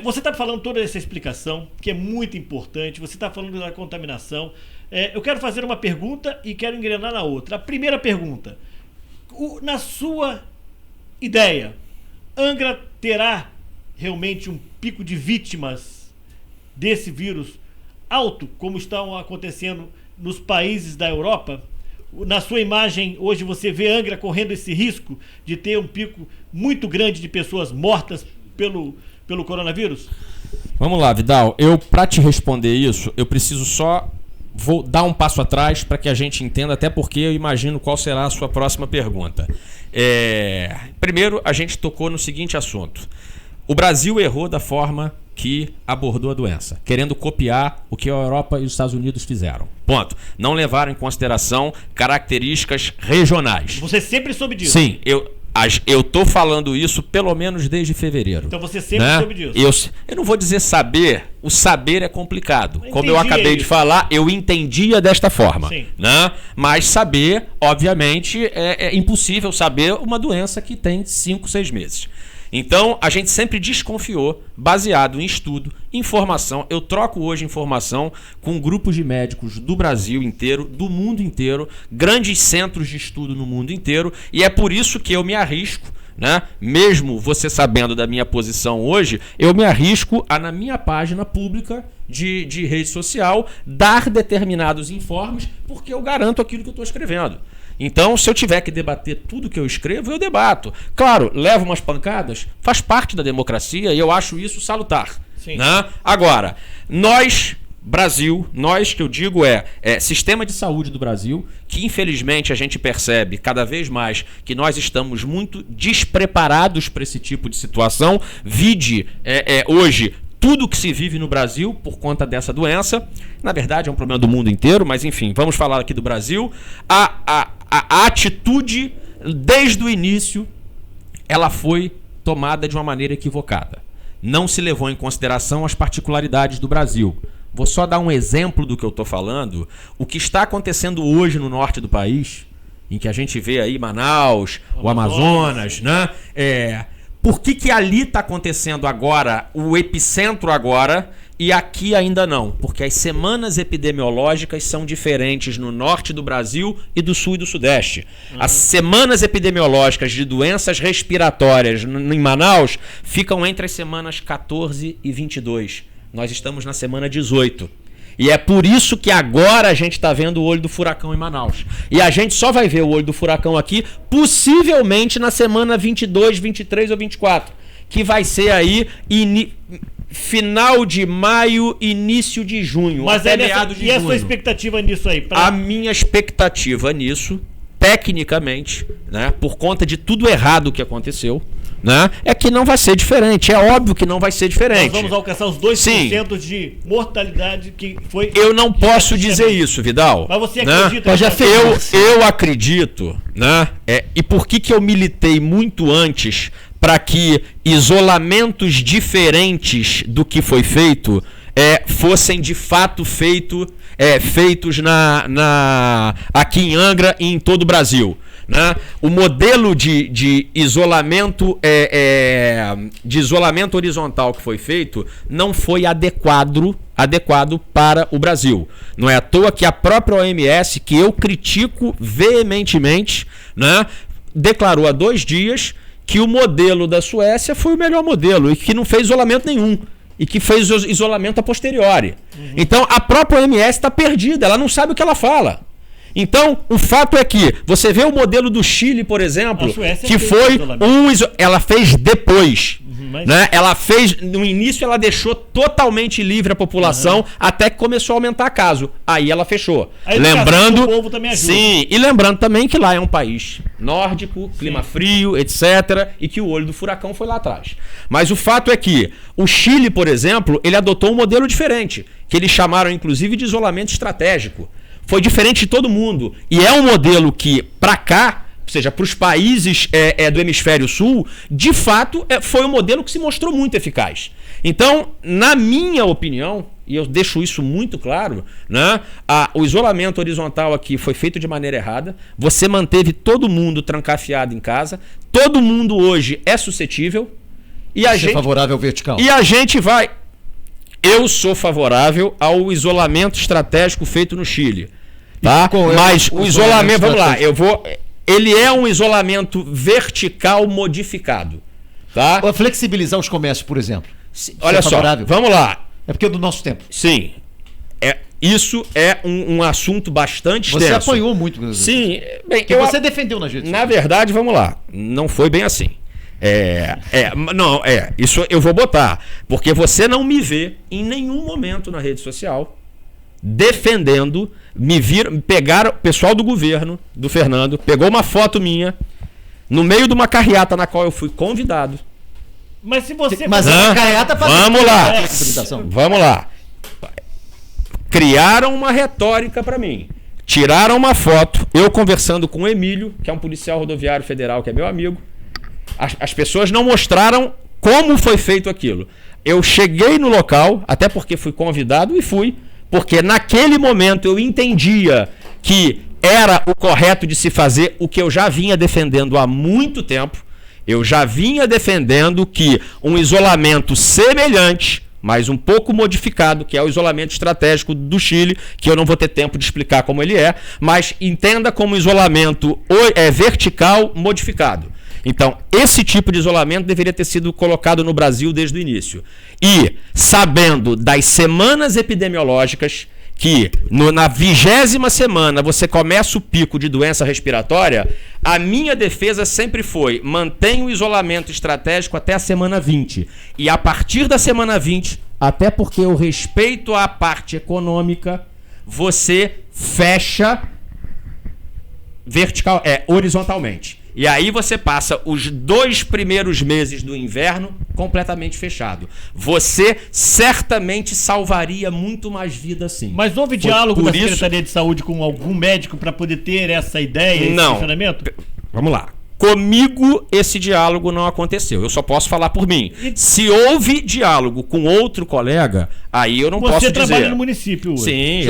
Você está falando toda essa explicação, que é muito importante. Você está falando da contaminação. Eu quero fazer uma pergunta e quero engrenar na outra. A primeira pergunta... Na sua ideia, Angra terá realmente um pico de vítimas desse vírus alto, como estão acontecendo nos países da Europa? Na sua imagem, hoje você vê Angra correndo esse risco de ter um pico muito grande de pessoas mortas pelo coronavírus? Vamos lá, Vidal. Para te responder isso, eu preciso vou dar um passo atrás para que a gente entenda, até porque eu imagino qual será a sua próxima pergunta. Primeiro, a gente tocou no seguinte assunto. O Brasil errou da forma que abordou a doença, querendo copiar o que a Europa e os Estados Unidos fizeram. Ponto. Não levaram em consideração características regionais. Você sempre soube disso? Sim. Eu tô falando isso pelo menos desde fevereiro. Então você sempre soube disso. Eu não vou dizer saber, o saber é complicado. Como eu acabei de falar, eu entendia desta forma. Sim. Né? Mas saber, obviamente, é impossível saber uma doença que tem 5, 6 meses. Então, a gente sempre desconfiou, baseado em estudo, informação. Eu troco hoje informação com grupos de médicos do Brasil inteiro, do mundo inteiro, grandes centros de estudo no mundo inteiro, e é por isso que eu me arrisco, né? Mesmo você sabendo da minha posição hoje, eu me arrisco a, na minha página pública de rede social, dar determinados informes, porque eu garanto aquilo que eu estou escrevendo. Então, se eu tiver que debater tudo que eu escrevo, eu debato. Claro, levo umas pancadas, faz parte da democracia e eu acho isso salutar. Sim. Né? Agora, nós, Brasil, nós que eu digo sistema de saúde do Brasil, que infelizmente a gente percebe cada vez mais que nós estamos muito despreparados para esse tipo de situação. Vide hoje tudo que se vive no Brasil por conta dessa doença. Na verdade é um problema do mundo inteiro, mas enfim, vamos falar aqui do Brasil. A atitude, desde o início, ela foi tomada de uma maneira equivocada. Não se levou em consideração as particularidades do Brasil. Vou só dar um exemplo do que eu estou falando. O que está acontecendo hoje no norte do país, em que a gente vê aí Manaus, o Amazonas, né? Por que ali está acontecendo agora, o epicentro agora, e aqui ainda não? Porque as semanas epidemiológicas são diferentes no norte do Brasil e do sul e do sudeste. As semanas epidemiológicas de doenças respiratórias em Manaus ficam entre as semanas 14 e 22. Nós estamos na semana 18. E é por isso que agora a gente está vendo o olho do furacão em Manaus. E a gente só vai ver o olho do furacão aqui, possivelmente na semana 22, 23 ou 24. Que vai ser aí final de maio, início de junho. Mas meados de junho. A sua expectativa nisso aí? A minha expectativa nisso, tecnicamente, né, por conta de tudo errado que aconteceu, né, é que não vai ser diferente. É óbvio que não vai ser diferente. Nós vamos alcançar os 2% de mortalidade que foi... Eu não posso dizer isso, Vidal. Mas você acredita? Né? Eu acredito, né? E por que eu militei muito antes para que isolamentos diferentes do que foi feito fossem de fato feitos aqui em Angra e em todo o Brasil? Né? O modelo de isolamento horizontal que foi feito não foi adequado para o Brasil. Não é à toa que a própria OMS, que eu critico veementemente, né, declarou há 2 dias que o modelo da Suécia foi o melhor modelo e que não fez isolamento nenhum. E que fez isolamento a posteriori. Então a própria OMS está perdida, ela não sabe o que ela fala. Então, o fato é que você vê o modelo do Chile, por exemplo, que foi ela fez depois. Né? Ela fez, no início ela deixou totalmente livre a população até que começou a aumentar caso. Aí ela fechou. Lembrando, o povo também ajuda. Sim, e lembrando também que lá é um país nórdico, clima frio, etc, e que o olho do furacão foi lá atrás. Mas o fato é que o Chile, por exemplo, ele adotou um modelo diferente, que eles chamaram inclusive de isolamento estratégico. Foi diferente de todo mundo. E é um modelo que, para cá, ou seja, para os países do hemisfério sul, de fato, foi um modelo que se mostrou muito eficaz. Então, na minha opinião, e eu deixo isso muito claro, né, o isolamento horizontal aqui foi feito de maneira errada. Você manteve todo mundo trancafiado em casa. Todo mundo hoje é suscetível. E a gente, favorável ao vertical. E a gente vai... Eu sou favorável ao isolamento estratégico feito no Chile. Tá? Mas o isolamento, vamos lá, ele é um isolamento vertical modificado. Tá? Flexibilizar os comércios, por exemplo. Olha só, vamos lá. É porque é do nosso tempo. Sim. Isso é um assunto bastante extenso. Você apoiou muito. Sim. Bem, você defendeu na gente. Na verdade, vamos lá. Não foi bem assim. Isso eu vou botar. Porque você não me vê em nenhum momento na rede social defendendo, pegaram o pessoal do governo, do Fernando, pegou uma foto minha no meio de uma carreata na qual eu fui convidado. Mas se você... Mas a carreata para... Vamos lá. Criaram uma retórica para mim. Tiraram uma foto, eu conversando com o Emílio, que é um policial rodoviário federal, que é meu amigo, As pessoas não mostraram como foi feito aquilo. Eu cheguei no local, até porque fui convidado e fui, porque naquele momento eu entendia que era o correto de se fazer o que eu já vinha defendendo há muito tempo. Eu já vinha defendendo que um isolamento semelhante, mas um pouco modificado, que é o isolamento estratégico do Chile, que eu não vou ter tempo de explicar como ele é, mas entenda como isolamento vertical modificado. Então, esse tipo de isolamento deveria ter sido colocado no Brasil desde o início. E, sabendo das semanas epidemiológicas, que na 20ª semana você começa o pico de doença respiratória, a minha defesa sempre foi: mantenha o isolamento estratégico até a semana 20. E a partir da semana 20, até porque eu respeito a parte econômica, você fecha horizontalmente. E aí você passa os 2 primeiros meses do inverno completamente fechado. Você certamente salvaria muito mais vida assim. Mas houve diálogo da Secretaria de Saúde com algum médico para poder ter essa ideia, esse funcionamento? Vamos lá. Comigo esse diálogo não aconteceu. Eu só posso falar por mim. Se houve diálogo com outro colega, aí eu não posso dizer. Você trabalha no município hoje. Sim,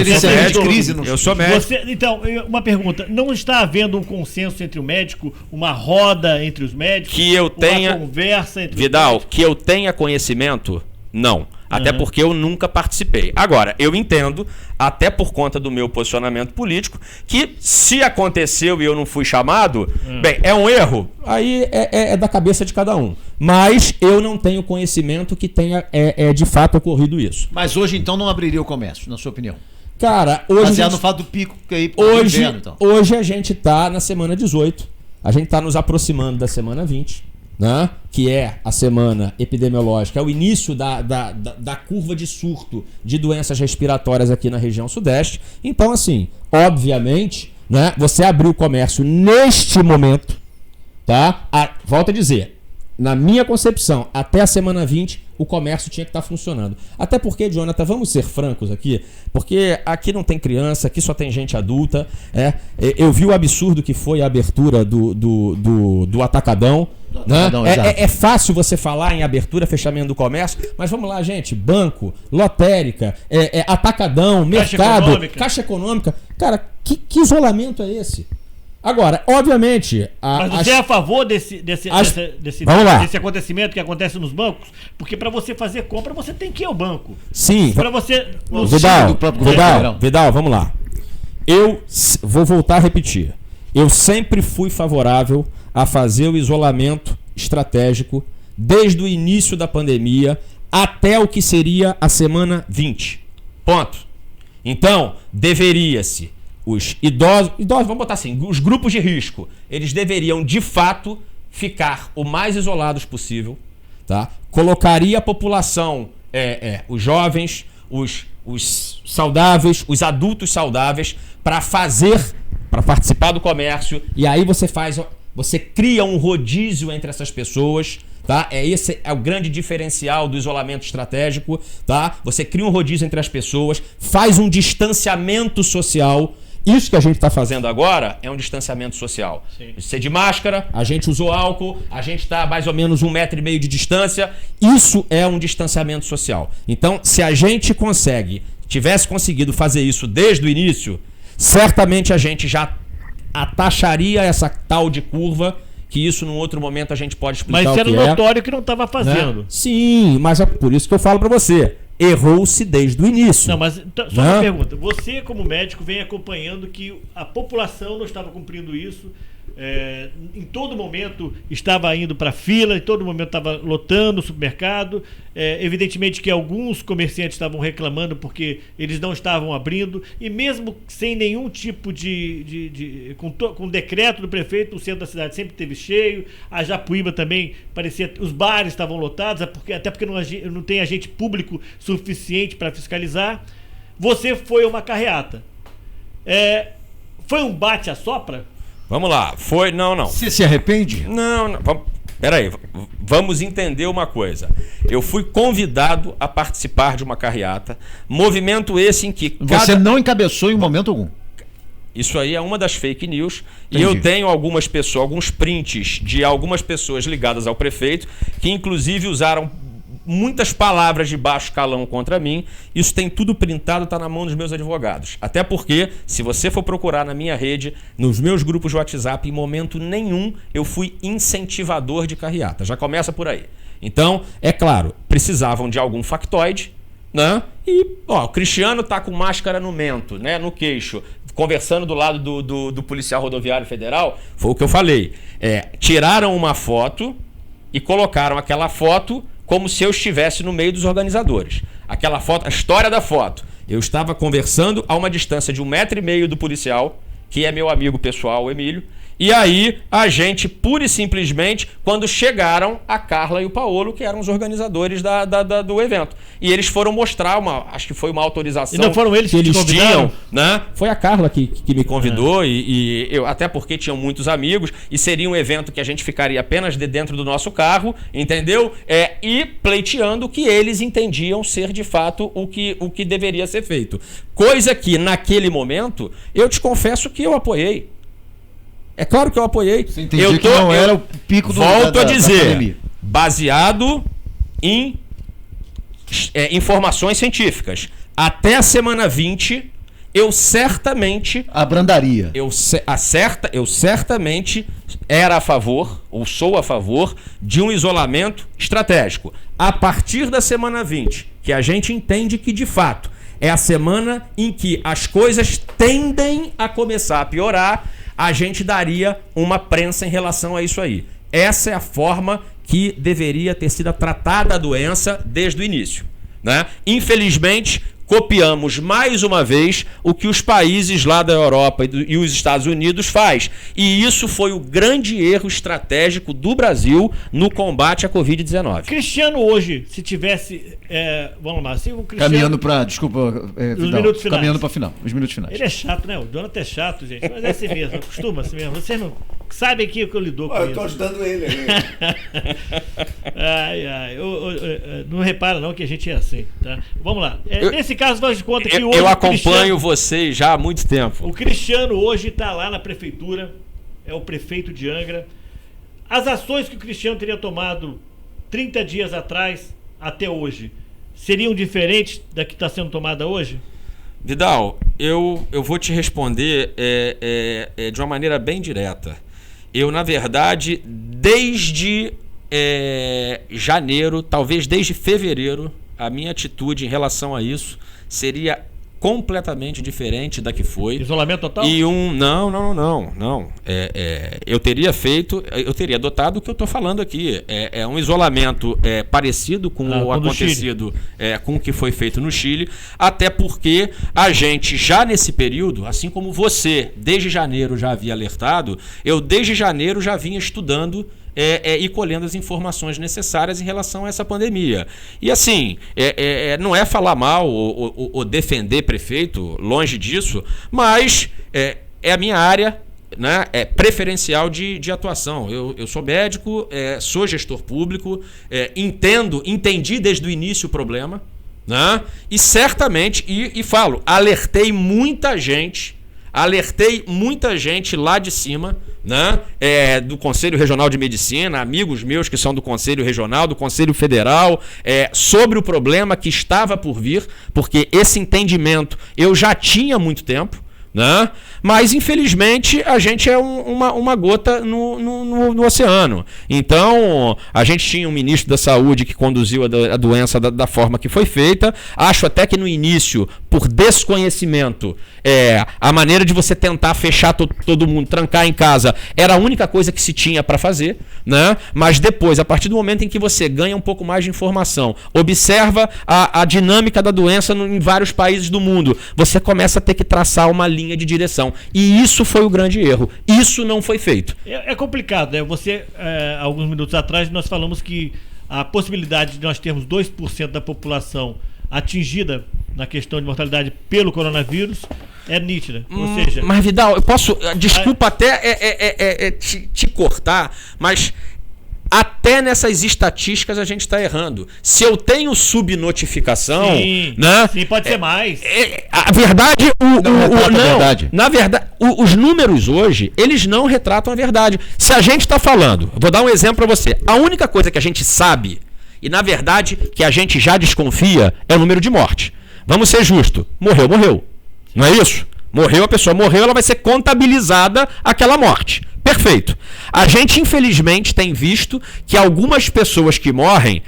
eu sou médico. Então, uma pergunta. Não está havendo um consenso entre o médico, uma roda entre os médicos? Uma conversa entre Vidal, os médicos? que eu tenha conhecimento, não. Até porque eu nunca participei. Agora, eu entendo, até por conta do meu posicionamento político, que se aconteceu e eu não fui chamado, bem, é um erro, aí é da cabeça de cada um. Mas eu não tenho conhecimento que tenha de fato ocorrido isso. Mas hoje, então, não abriria o comércio, na sua opinião? Cara, hoje... Baseado no fato do pico que aí inverno, então. Hoje a gente está na semana 18, a gente está nos aproximando da semana 20, né? Que é a semana epidemiológica, é o início da curva de surto de doenças respiratórias aqui na região sudeste. Então, assim, obviamente, né, você abrir o comércio neste momento, tá? Volto a dizer, na minha concepção, até a semana 20, o comércio tinha que estar funcionando. Até porque, Jonathan, vamos ser francos aqui, porque aqui não tem criança, aqui só tem gente adulta. Eu vi o absurdo que foi a abertura do Atacadão. Né? É fácil você falar em abertura, fechamento do comércio, mas vamos lá, gente. Banco, lotérica, Atacadão, mercado, Caixa Econômica. Cara, que isolamento é esse? Agora, obviamente... Mas você é a favor desse acontecimento que acontece nos bancos? Porque para você fazer compra, você tem que ir ao banco. Sim. Para você... Vidal, vamos lá. Eu vou voltar a repetir. Eu sempre fui favorável a fazer o isolamento estratégico desde o início da pandemia até o que seria a semana 20. Ponto. Então, deveria-se... Os idosos, vamos botar assim, os grupos de risco, eles deveriam de fato ficar o mais isolados possível, tá? Colocaria a população, os jovens, os saudáveis, os adultos saudáveis para participar do comércio, e aí você cria um rodízio entre essas pessoas. Tá? Esse é o grande diferencial do isolamento estratégico, tá? Você cria um rodízio entre as pessoas, faz um distanciamento social. Isso que a gente está fazendo agora é um distanciamento social. Você de máscara, a gente usou álcool, a gente está mais ou menos 1,5 metro de distância. Isso é um distanciamento social. Então, se a gente tivesse conseguido fazer isso desde o início, certamente a gente já atacharia essa tal de curva, que isso num outro momto a gente pode explicar. Mas era notório que não estava fazendo. Né? Sim, mas é por isso que eu falo para você. Errou-se desde o início. Não, mas só uma pergunta. Você, como médico, vem acompanhando que a população não estava cumprindo isso. Em todo momento estava indo para fila, em todo momento estava lotando o supermercado. Evidentemente que alguns comerciantes estavam reclamando porque eles não estavam abrindo. E mesmo sem nenhum tipo com decreto do prefeito, o centro da cidade sempre esteve cheio. A Japuíba também parecia... Os bares estavam lotados, até porque não tem agente público suficiente para fiscalizar. Você foi uma carreata. Foi um bate-a-sopra? Vamos lá, não. Você se arrepende? Não. Peraí, vamos entender uma coisa. Eu fui convidado a participar de uma carreata, movimento esse em que... Você não encabeçou em momento algum? Isso aí é uma das fake news. Entendi. E eu tenho algumas pessoas, alguns prints de algumas pessoas ligadas ao prefeito, que inclusive usaram muitas palavras de baixo calão contra mim. Isso tem tudo printado, está na mão dos meus advogados. Até porque, se você for procurar na minha rede, nos meus grupos de WhatsApp, em momento nenhum eu fui incentivador de carreata. Já começa por aí. Então, é claro, precisavam de algum factoide, né? E, ó, o Cristiano tá com máscara no mento, né? No queixo, conversando do lado do policial rodoviário federal. Foi o que eu falei. Tiraram uma foto e colocaram aquela foto como se eu estivesse no meio dos organizadores. Aquela foto, a história da foto. Eu estava conversando a uma distância de 1,5 metro do policial, que é meu amigo pessoal, o Emílio. E aí, a gente, pura e simplesmente, quando chegaram, a Carla e o Paolo, que eram os organizadores do evento. E eles foram mostrar acho que foi uma autorização. E não foram eles que eles tinham, né? Foi a Carla que me convidou, e eu, até porque tinham muitos amigos, e seria um evento que a gente ficaria apenas dentro do nosso carro, entendeu? E pleiteando o que eles entendiam ser de fato o que deveria ser feito. Coisa que, naquele momento, eu te confesso que eu apoiei. É claro que eu apoiei. Você entendia que não era o pico do Volto a dizer, baseado em informações científicas. Até a semana 20, eu certamente... abrandaria. Eu certamente era a favor, ou sou a favor, de um isolamento estratégico. A partir da semana 20, que a gente entende que, de fato, é a semana em que as coisas tendem a começar a piorar, a gente daria uma prensa em relação a isso aí. Essa é a forma que deveria ter sido tratada a doença desde o início, né? Infelizmente, copiamos mais uma vez o que os países lá da Europa e os Estados Unidos faz. E isso foi o grande erro estratégico do Brasil no combate à Covid-19. Cristiano hoje, se tivesse... vamos lá, se o Cristiano... Caminhando para... Desculpa, Vidal, minutos finais. caminhando para final. Os minutos finais. Ele é chato, né? O Jonathan é chato, gente. Mas é assim mesmo, acostuma assim mesmo. Vocês não sabem que eu lido com isso. Eu tô ajudando ele. Não repara não que a gente é assim, tá? Vamos lá. Nesse caso, nós de conta que hoje eu acompanho vocês já há muito tempo. O Cristiano hoje está lá na prefeitura, é o prefeito de Angra. As ações que o Cristiano teria tomado 30 dias atrás até hoje seriam diferentes da que está sendo tomada hoje? Vidal, eu vou te responder de uma maneira bem direta. Eu, na verdade, desde janeiro, talvez desde fevereiro, a minha atitude em relação a isso seria completamente diferente da que foi. Isolamento total? Não. Eu teria adotado o que eu estou falando aqui. É um isolamento parecido com o acontecido, com o que foi feito no Chile, até porque a gente já nesse período, assim como você desde janeiro já havia alertado, eu desde janeiro já vinha estudando e colhendo as informações necessárias em relação a essa pandemia. E assim, não é falar mal ou defender prefeito, longe disso, mas é a minha área, né, preferencial de atuação. Eu sou médico, sou gestor público, entendi desde o início o problema, né, e certamente, e falo, alertei muita gente lá de cima, né? Do Conselho Regional de Medicina, amigos meus que são do Conselho Regional, do Conselho Federal, sobre o problema que estava por vir, porque esse entendimento eu já tinha há muito tempo, né? Mas infelizmente a gente é uma gota no oceano. Então a gente tinha um ministro da Saúde que conduziu a doença da forma que foi feita. Acho até que no início, por desconhecimento, a maneira de você tentar fechar todo mundo, trancar em casa, era a única coisa que se tinha para fazer, né? Mas depois, a partir do momento em que você ganha um pouco mais de informação, observa a dinâmica da doença em vários países do mundo, você começa a ter que traçar uma linha de direção. E isso foi o grande erro. Isso não foi feito. É complicado, né? Alguns minutos atrás, nós falamos que a possibilidade de nós termos 2% da população atingida na questão de mortalidade pelo coronavírus é nítida. Ou seja... Mas, Vidal, eu posso... Desculpa até te cortar, mas até nessas estatísticas a gente está errando. Se eu tenho subnotificação, né? Sim, pode ser mais. A verdade, na verdade, os números hoje, eles não retratam a verdade. Se a gente está falando, vou dar um exemplo para você. A única coisa que a gente sabe, e na verdade que a gente já desconfia, é o número de morte. Vamos ser justos. Morreu. Não é isso? Morreu, a pessoa morreu, ela vai ser contabilizada aquela morte. Perfeito. A gente, infelizmente, tem visto que algumas pessoas que morrem...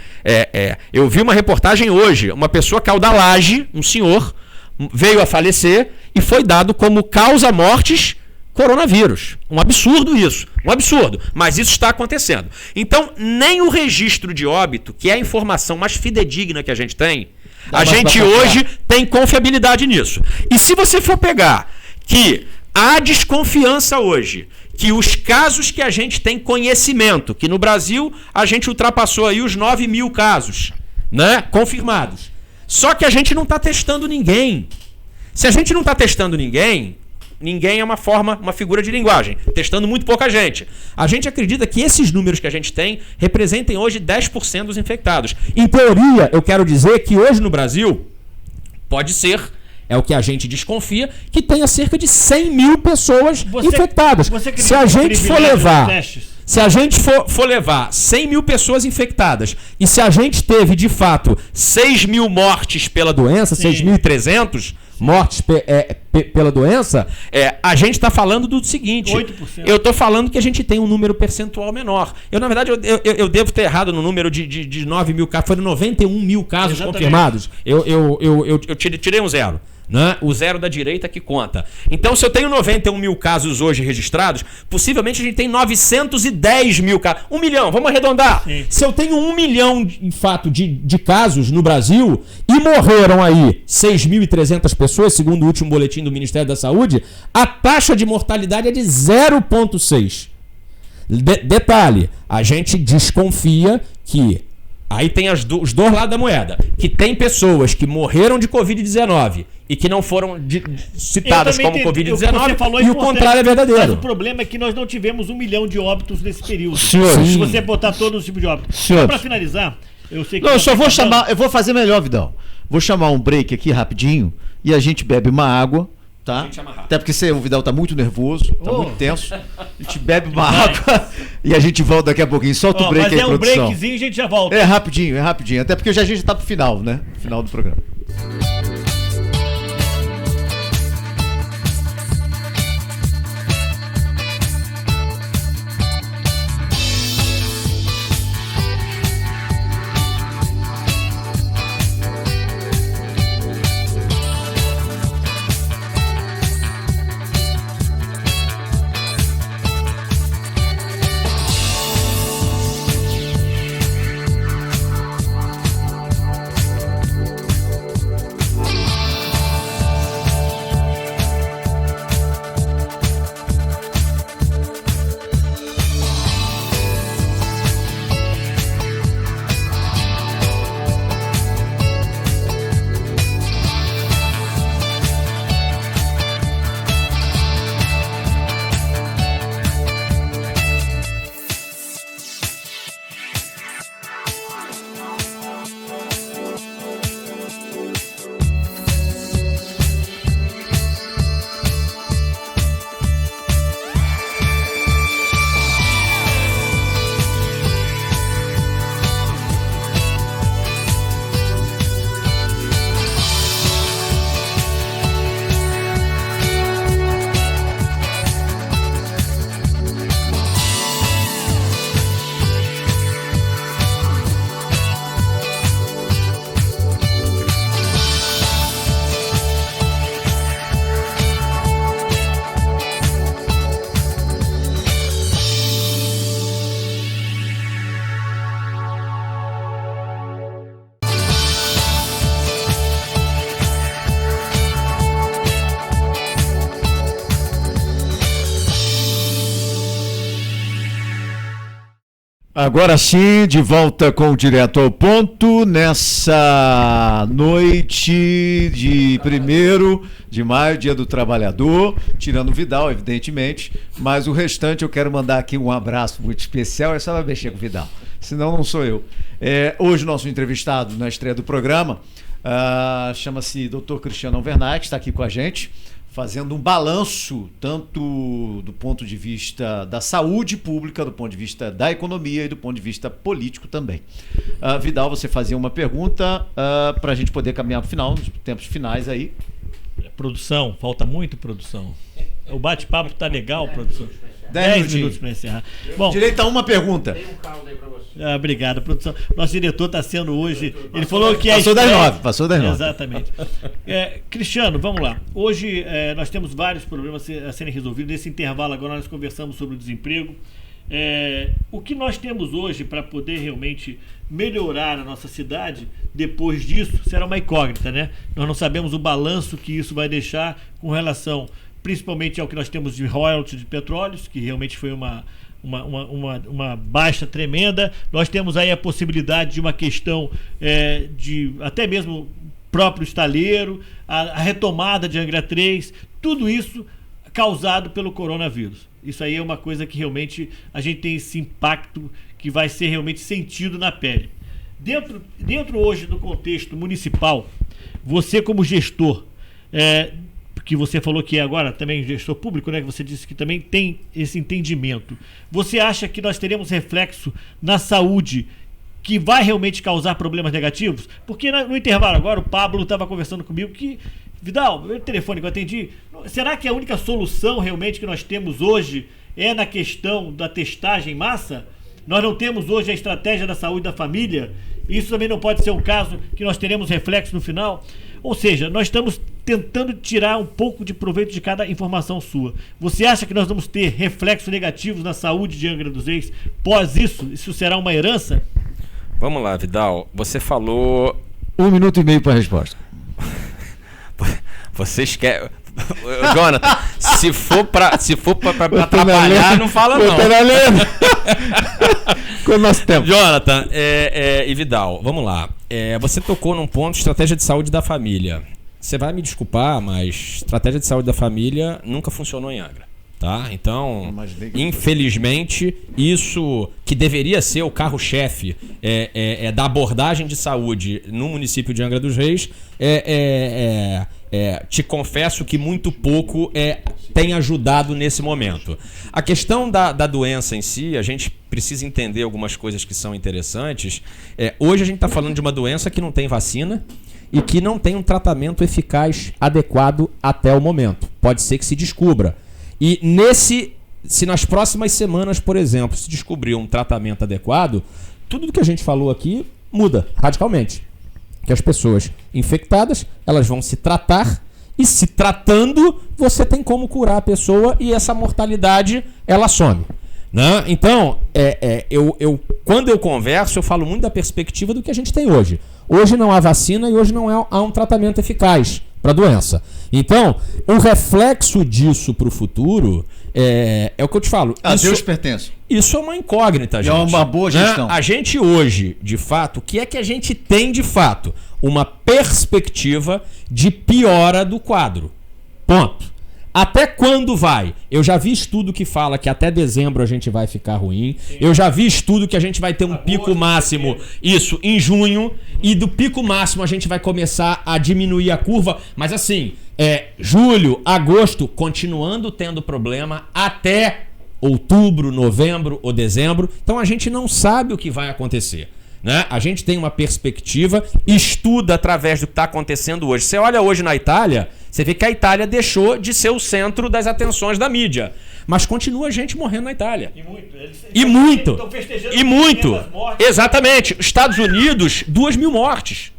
eu vi uma reportagem hoje, uma pessoa caiu da laje, um senhor, veio a falecer e foi dado como causa mortes coronavírus. Um absurdo isso. Um absurdo. Mas isso está acontecendo. Então, nem o registro de óbito, que é a informação mais fidedigna que a gente tem, a gente hoje tem confiabilidade nisso. E se você for pegar que há desconfiança hoje, que os casos que a gente tem conhecimento, que no Brasil a gente ultrapassou aí os 9 mil casos, né, confirmados. Só que a gente não está testando ninguém. Se a gente não está testando ninguém é uma figura de linguagem, testando muito pouca gente. A gente acredita que esses números que a gente tem representem hoje 10% dos infectados. Em teoria, eu quero dizer que hoje no Brasil, pode ser, é o que a gente desconfia, que tenha cerca de 100 mil pessoas infectadas. Se a gente for levar 100 mil pessoas infectadas e se a gente teve, de fato, 6 mil mortes pela doença, 6.300 mortes pela doença, a gente está falando do seguinte, 8%. Eu estou falando que a gente tem um número percentual menor. Na verdade, eu devo ter errado no número de 9 mil casos, foram 91 mil casos confirmados. Eu tirei um zero. Né? O zero da direita que conta. Então, se eu tenho 91 mil casos hoje registrados, possivelmente a gente tem 910 mil casos. 1 milhão, vamos arredondar. Sim. Se eu tenho 1 milhão, em fato, de casos no Brasil e morreram aí 6.300 pessoas, segundo o último boletim do Ministério da Saúde, a taxa de mortalidade é de 0,6. Detalhe, a gente desconfia que aí tem os dois lados da moeda. Que tem pessoas que morreram de Covid-19 e que não foram citadas como Covid-19 e o contrário é verdadeiro. Mas o problema é que nós não tivemos 1 milhão de óbitos nesse período. Se você botar todos os tipos de óbitos. Só para finalizar, eu sei que... Não, eu só vou chamar... Eu vou fazer melhor, Vidal. Vou chamar um break aqui rapidinho e a gente bebe uma água. Tá? Até porque o Vidal tá muito nervoso, tá muito tenso. A gente bebe uma água e a gente volta daqui a pouquinho. Solta o break aí, produção. Mas um breakzinho e a gente já volta. É rapidinho. Até porque a gente tá pro final, né? Final do programa. Agora sim, de volta com o Direto ao Ponto, nessa noite de 1º de maio, Dia do Trabalhador, tirando o Vidal, evidentemente, mas o restante eu quero mandar aqui um abraço muito especial, é só vai mexer com o Vidal, senão não sou eu. Hoje nosso entrevistado na estreia do programa chama-se Dr. Cristiano Alvernat, está aqui com a gente, fazendo um balanço tanto do ponto de vista da saúde pública, do ponto de vista da economia e do ponto de vista político também. Vidal, você fazia uma pergunta para a gente poder caminhar para o final, nos tempos finais aí. Produção, falta muito produção. O bate-papo tá legal, produção. 10 minutos para encerrar. Bom, direito a uma pergunta. Tem um caldo aí para você. Obrigado, produção. Nosso diretor está sendo hoje. Ele falou que Passou das 9. Exatamente. Cristiano, vamos lá. Hoje nós temos vários problemas a serem resolvidos. Nesse intervalo agora nós conversamos sobre o desemprego. O que nós temos hoje para poder realmente melhorar a nossa cidade, depois disso, será uma incógnita, né? Nós não sabemos o balanço que isso vai deixar com relação, principalmente ao que nós temos de royalties de petróleos, que realmente foi uma baixa tremenda. Nós temos aí a possibilidade de uma questão de até mesmo próprio estaleiro, a retomada de Angra 3, tudo isso causado pelo coronavírus. Isso aí é uma coisa que realmente a gente tem esse impacto que vai ser realmente sentido na pele. Dentro hoje do contexto municipal, você como gestor, que você falou que agora também gestor público, né? Que você disse que também tem esse entendimento. Você acha que nós teremos reflexo na saúde que vai realmente causar problemas negativos? Porque no intervalo agora o Pablo estava conversando comigo que, Vidal, o telefone que eu atendi, será que a única solução realmente que nós temos hoje é na questão da testagem em massa? Nós não temos hoje a estratégia da saúde da família? Isso também não pode ser um caso que nós teremos reflexo no final? Ou seja, nós estamos tentando tirar um pouco de proveito de cada informação sua. Você acha que nós vamos ter reflexos negativos na saúde de Angra dos Reis pós isso? Isso será uma herança? Vamos lá, Vidal. Você falou... 1 minuto e meio para a resposta. Vocês querem... Jonathan, se for pra atrapalhar, não fala não. Com o nosso tempo. Jonathan e Vidal, vamos lá. Você tocou num ponto, estratégia de saúde da família. Você vai me desculpar, mas estratégia de saúde da família nunca funcionou em Angra. Tá? Então, infelizmente, isso que deveria ser o carro-chefe da abordagem de saúde no município de Angra dos Reis, te confesso que muito pouco tem ajudado nesse momento. A questão da doença em si, a gente precisa entender algumas coisas que são interessantes. Hoje a gente está falando de uma doença que não tem vacina e que não tem um tratamento eficaz adequado até o momento. Pode ser que se descubra. E se nas próximas semanas, por exemplo, se descobrir um tratamento adequado, tudo do que a gente falou aqui muda radicalmente. Que as pessoas infectadas, elas vão se tratar e se tratando, você tem como curar a pessoa e essa mortalidade, ela some. Né? Então, quando eu converso, eu falo muito da perspectiva do que a gente tem hoje. Hoje não há vacina e hoje não há um tratamento eficaz para a doença. Então, o reflexo disso para o futuro é o que eu te falo. Deus pertence. Isso é uma incógnita, gente. É uma boa gestão. A gente hoje, de fato, o que é que a gente tem de fato? Uma perspectiva de piora do quadro. Ponto. Até quando vai? Eu já vi estudo que fala que até dezembro a gente vai ficar ruim. Sim. Eu já vi estudo que a gente vai ter um pico máximo, isso, em junho. E do pico máximo a gente vai começar a diminuir a curva. Mas assim, julho, agosto, continuando tendo problema até outubro, novembro ou dezembro. Então a gente não sabe o que vai acontecer. Né? A gente tem uma perspectiva, estuda através do que está acontecendo hoje. Você olha hoje na Itália, você vê que a Itália deixou de ser o centro das atenções da mídia. Mas continua gente morrendo na Itália. E muito. E muito. Exatamente. Estados Unidos, 2.000 mortes.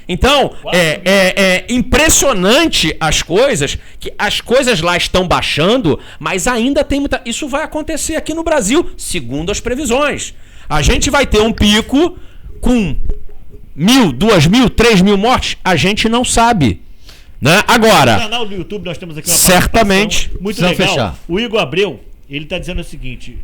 Então, é impressionante as coisas, que as coisas lá estão baixando, mas ainda tem muita... Isso vai acontecer aqui no Brasil, segundo as previsões. A gente vai ter um pico com 1.000, 2.000, 3.000 mortes, a gente não sabe. Né? Agora, no canal do YouTube nós temos aqui uma certamente muito legal. Fechar. O Igor Abreu, ele está dizendo o seguinte: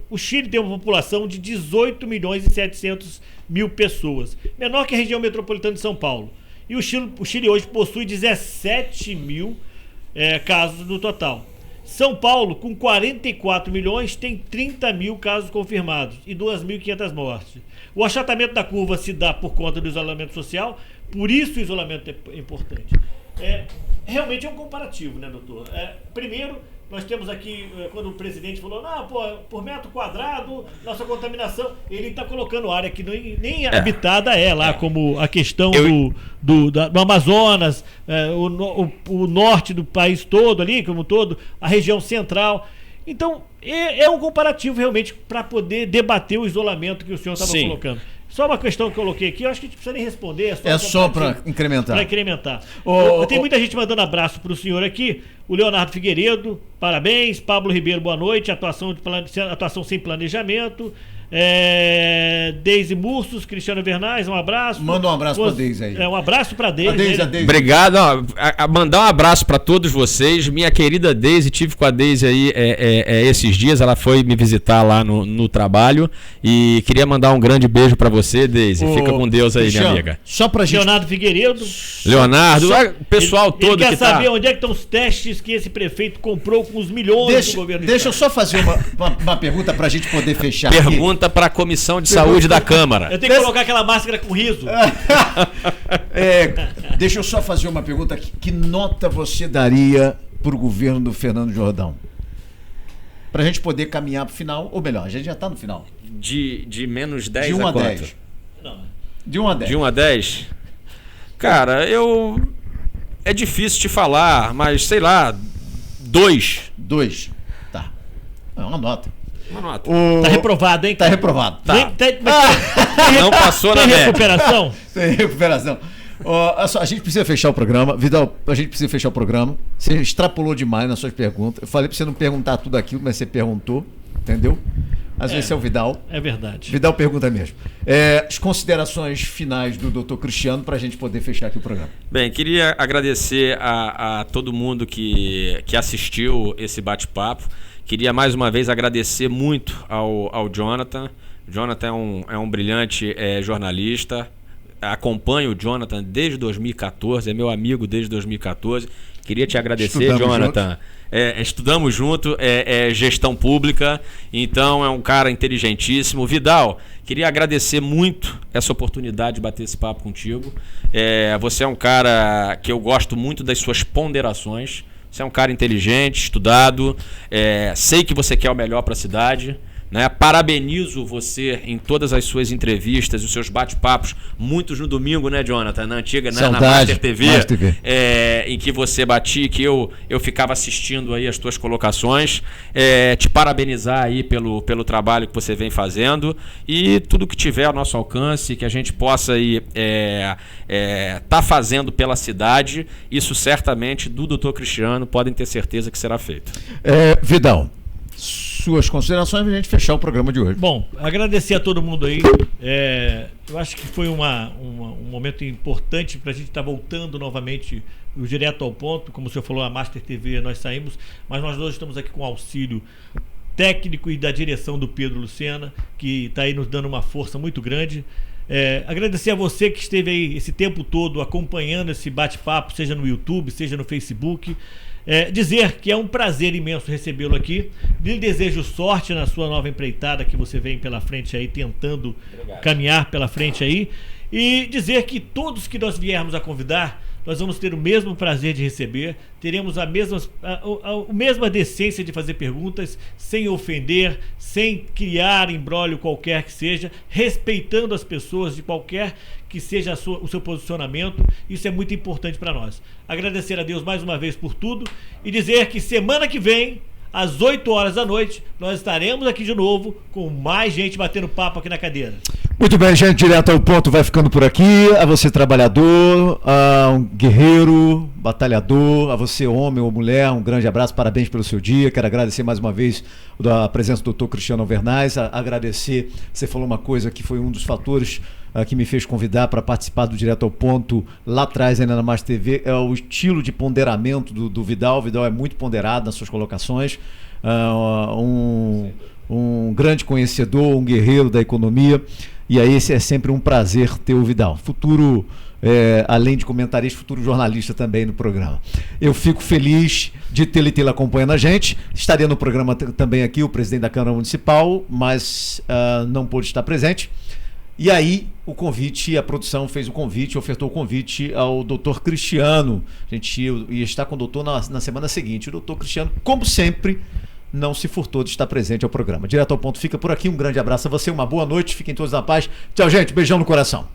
o Chile tem uma população de 18 milhões e 700 mil pessoas, menor que a região metropolitana de São Paulo. E o Chile hoje possui 17 mil casos no total. São Paulo, com 44 milhões, tem 30 mil casos confirmados e 2.500 mortes. O achatamento da curva se dá por conta do isolamento social, por isso o isolamento é importante. Realmente é um comparativo, né, doutor? Primeiro, nós temos aqui, quando o presidente falou, por metro quadrado, nossa contaminação, ele está colocando área que nem habitada lá, como a questão do Amazonas, o norte do país todo ali, como todo, a região central. Então, é um comparativo realmente para poder debater o isolamento que o senhor estava colocando. Só uma questão que eu coloquei aqui, eu acho que a gente precisa nem responder. É só para incrementar. Para incrementar. Tem muita gente mandando abraço para o senhor aqui. O Leonardo Figueiredo, parabéns. Pablo Ribeiro, boa noite. Atuação sem planejamento. Deise Mursos, Cristiano Vernais, um abraço. Manda um abraço para a Deise aí. Um abraço para a Deise. Obrigado. Mandar um abraço para todos vocês. Minha querida Deise, tive com a Deise aí esses dias. Ela foi me visitar lá no trabalho. E queria mandar um grande beijo para você, Deise. Fica com Deus aí, minha amiga. Só pra gente... Leonardo Figueiredo. O pessoal todo ele quer saber onde é que estão os testes que esse prefeito comprou com os milhões do governo. Deixa eu só fazer uma pergunta pra gente poder fechar. Pergunta para a Comissão de Saúde da Câmara. Eu tenho que colocar aquela máscara com riso. Deixa eu só fazer uma pergunta aqui. Que nota você daria pro governo do Fernando Jordão? Pra gente poder caminhar pro final, ou melhor, a gente já tá no final. De menos 10 de 1 a a quanto? 10. Não. De 1 a 10. De 1 a 10? Cara, é difícil te falar, mas sei lá, 2. 2. Tá. É uma nota. Tá reprovado, hein? Tá reprovado. Tá. Não passou na média. Tem recuperação? Tem recuperação. A gente precisa fechar o programa. Vidal, a gente precisa fechar o programa. Você extrapolou demais nas suas perguntas. Eu falei pra você não perguntar tudo aquilo, mas você perguntou. Entendeu? Às vezes é o Vidal. É verdade. Vidal pergunta mesmo. As considerações finais do Dr. Cristiano pra gente poder fechar aqui o programa. Bem, queria agradecer a todo mundo que assistiu esse bate-papo. Queria mais uma vez agradecer muito ao Jonathan. O Jonathan é um brilhante jornalista. Acompanho o Jonathan desde 2014, é meu amigo desde 2014. Queria te agradecer, Jonathan. Estudamos junto, gestão pública, então é um cara inteligentíssimo. Vidal, queria agradecer muito essa oportunidade de bater esse papo contigo. Você é um cara que eu gosto muito das suas ponderações. Você é um cara inteligente, estudado, sei que você quer o melhor para a cidade, né? Parabenizo você em todas as suas entrevistas, os seus bate-papos, muitos no domingo, né, Jonathan? Na antiga, na Master TV, em que você batia, que eu ficava assistindo aí as tuas colocações. Te parabenizar aí pelo trabalho que você vem fazendo e tudo que tiver ao nosso alcance, que a gente possa aí tá fazendo pela cidade, isso certamente do Dr. Cristiano podem ter certeza que será feito. Vidal, suas considerações para a gente fechar o programa de hoje. Bom, agradecer a todo mundo aí. Eu acho que foi um momento importante para a gente estar voltando novamente direto ao ponto. Como o senhor falou, a Master TV nós saímos, mas nós hoje estamos aqui com o auxílio técnico e da direção do Pedro Lucena, que está aí nos dando uma força muito grande. Agradecer a você que esteve aí esse tempo todo acompanhando esse bate-papo, seja no YouTube, seja no Facebook. Dizer que é um prazer imenso recebê-lo aqui. Lhe desejo sorte na sua nova empreitada que você vem pela frente aí, tentando caminhar pela frente aí. E dizer que todos que nós viermos a convidar, nós vamos ter o mesmo prazer de receber, teremos a mesma decência de fazer perguntas, sem ofender, sem criar imbróglio qualquer que seja, respeitando as pessoas de qualquer que seja o seu posicionamento. Isso é muito importante para nós. Agradecer a Deus mais uma vez por tudo e dizer que semana que vem, às 8 horas da noite, nós estaremos aqui de novo com mais gente batendo papo aqui na cadeira. Muito bem, gente, direto ao ponto vai ficando por aqui. A você, trabalhador, um guerreiro, batalhador, a você, homem ou mulher, um grande abraço, parabéns pelo seu dia. Quero agradecer mais uma vez a presença do Dr. Cristiano Alvernaz, agradecer, você falou uma coisa que foi um dos fatores que me fez convidar para participar do Direto ao Ponto lá atrás, ainda na Mais TV, é o estilo de ponderamento do Vidal. O Vidal é muito ponderado nas suas colocações, um grande conhecedor, um guerreiro da economia, e aí é sempre um prazer ter o Vidal. Futuro, além de comentarista, futuro jornalista também no programa. Eu fico feliz de tê-lo acompanhando a gente. Estaria no programa também aqui o presidente da Câmara Municipal, mas não pôde estar presente. E aí o convite, a produção fez o convite, ofertou o convite ao doutor Cristiano. A gente ia estar com o doutor na semana seguinte. O doutor Cristiano, como sempre, não se furtou de estar presente ao programa. Direto ao Ponto fica por aqui. Um grande abraço a você, uma boa noite, fiquem todos na paz. Tchau, gente. Beijão no coração.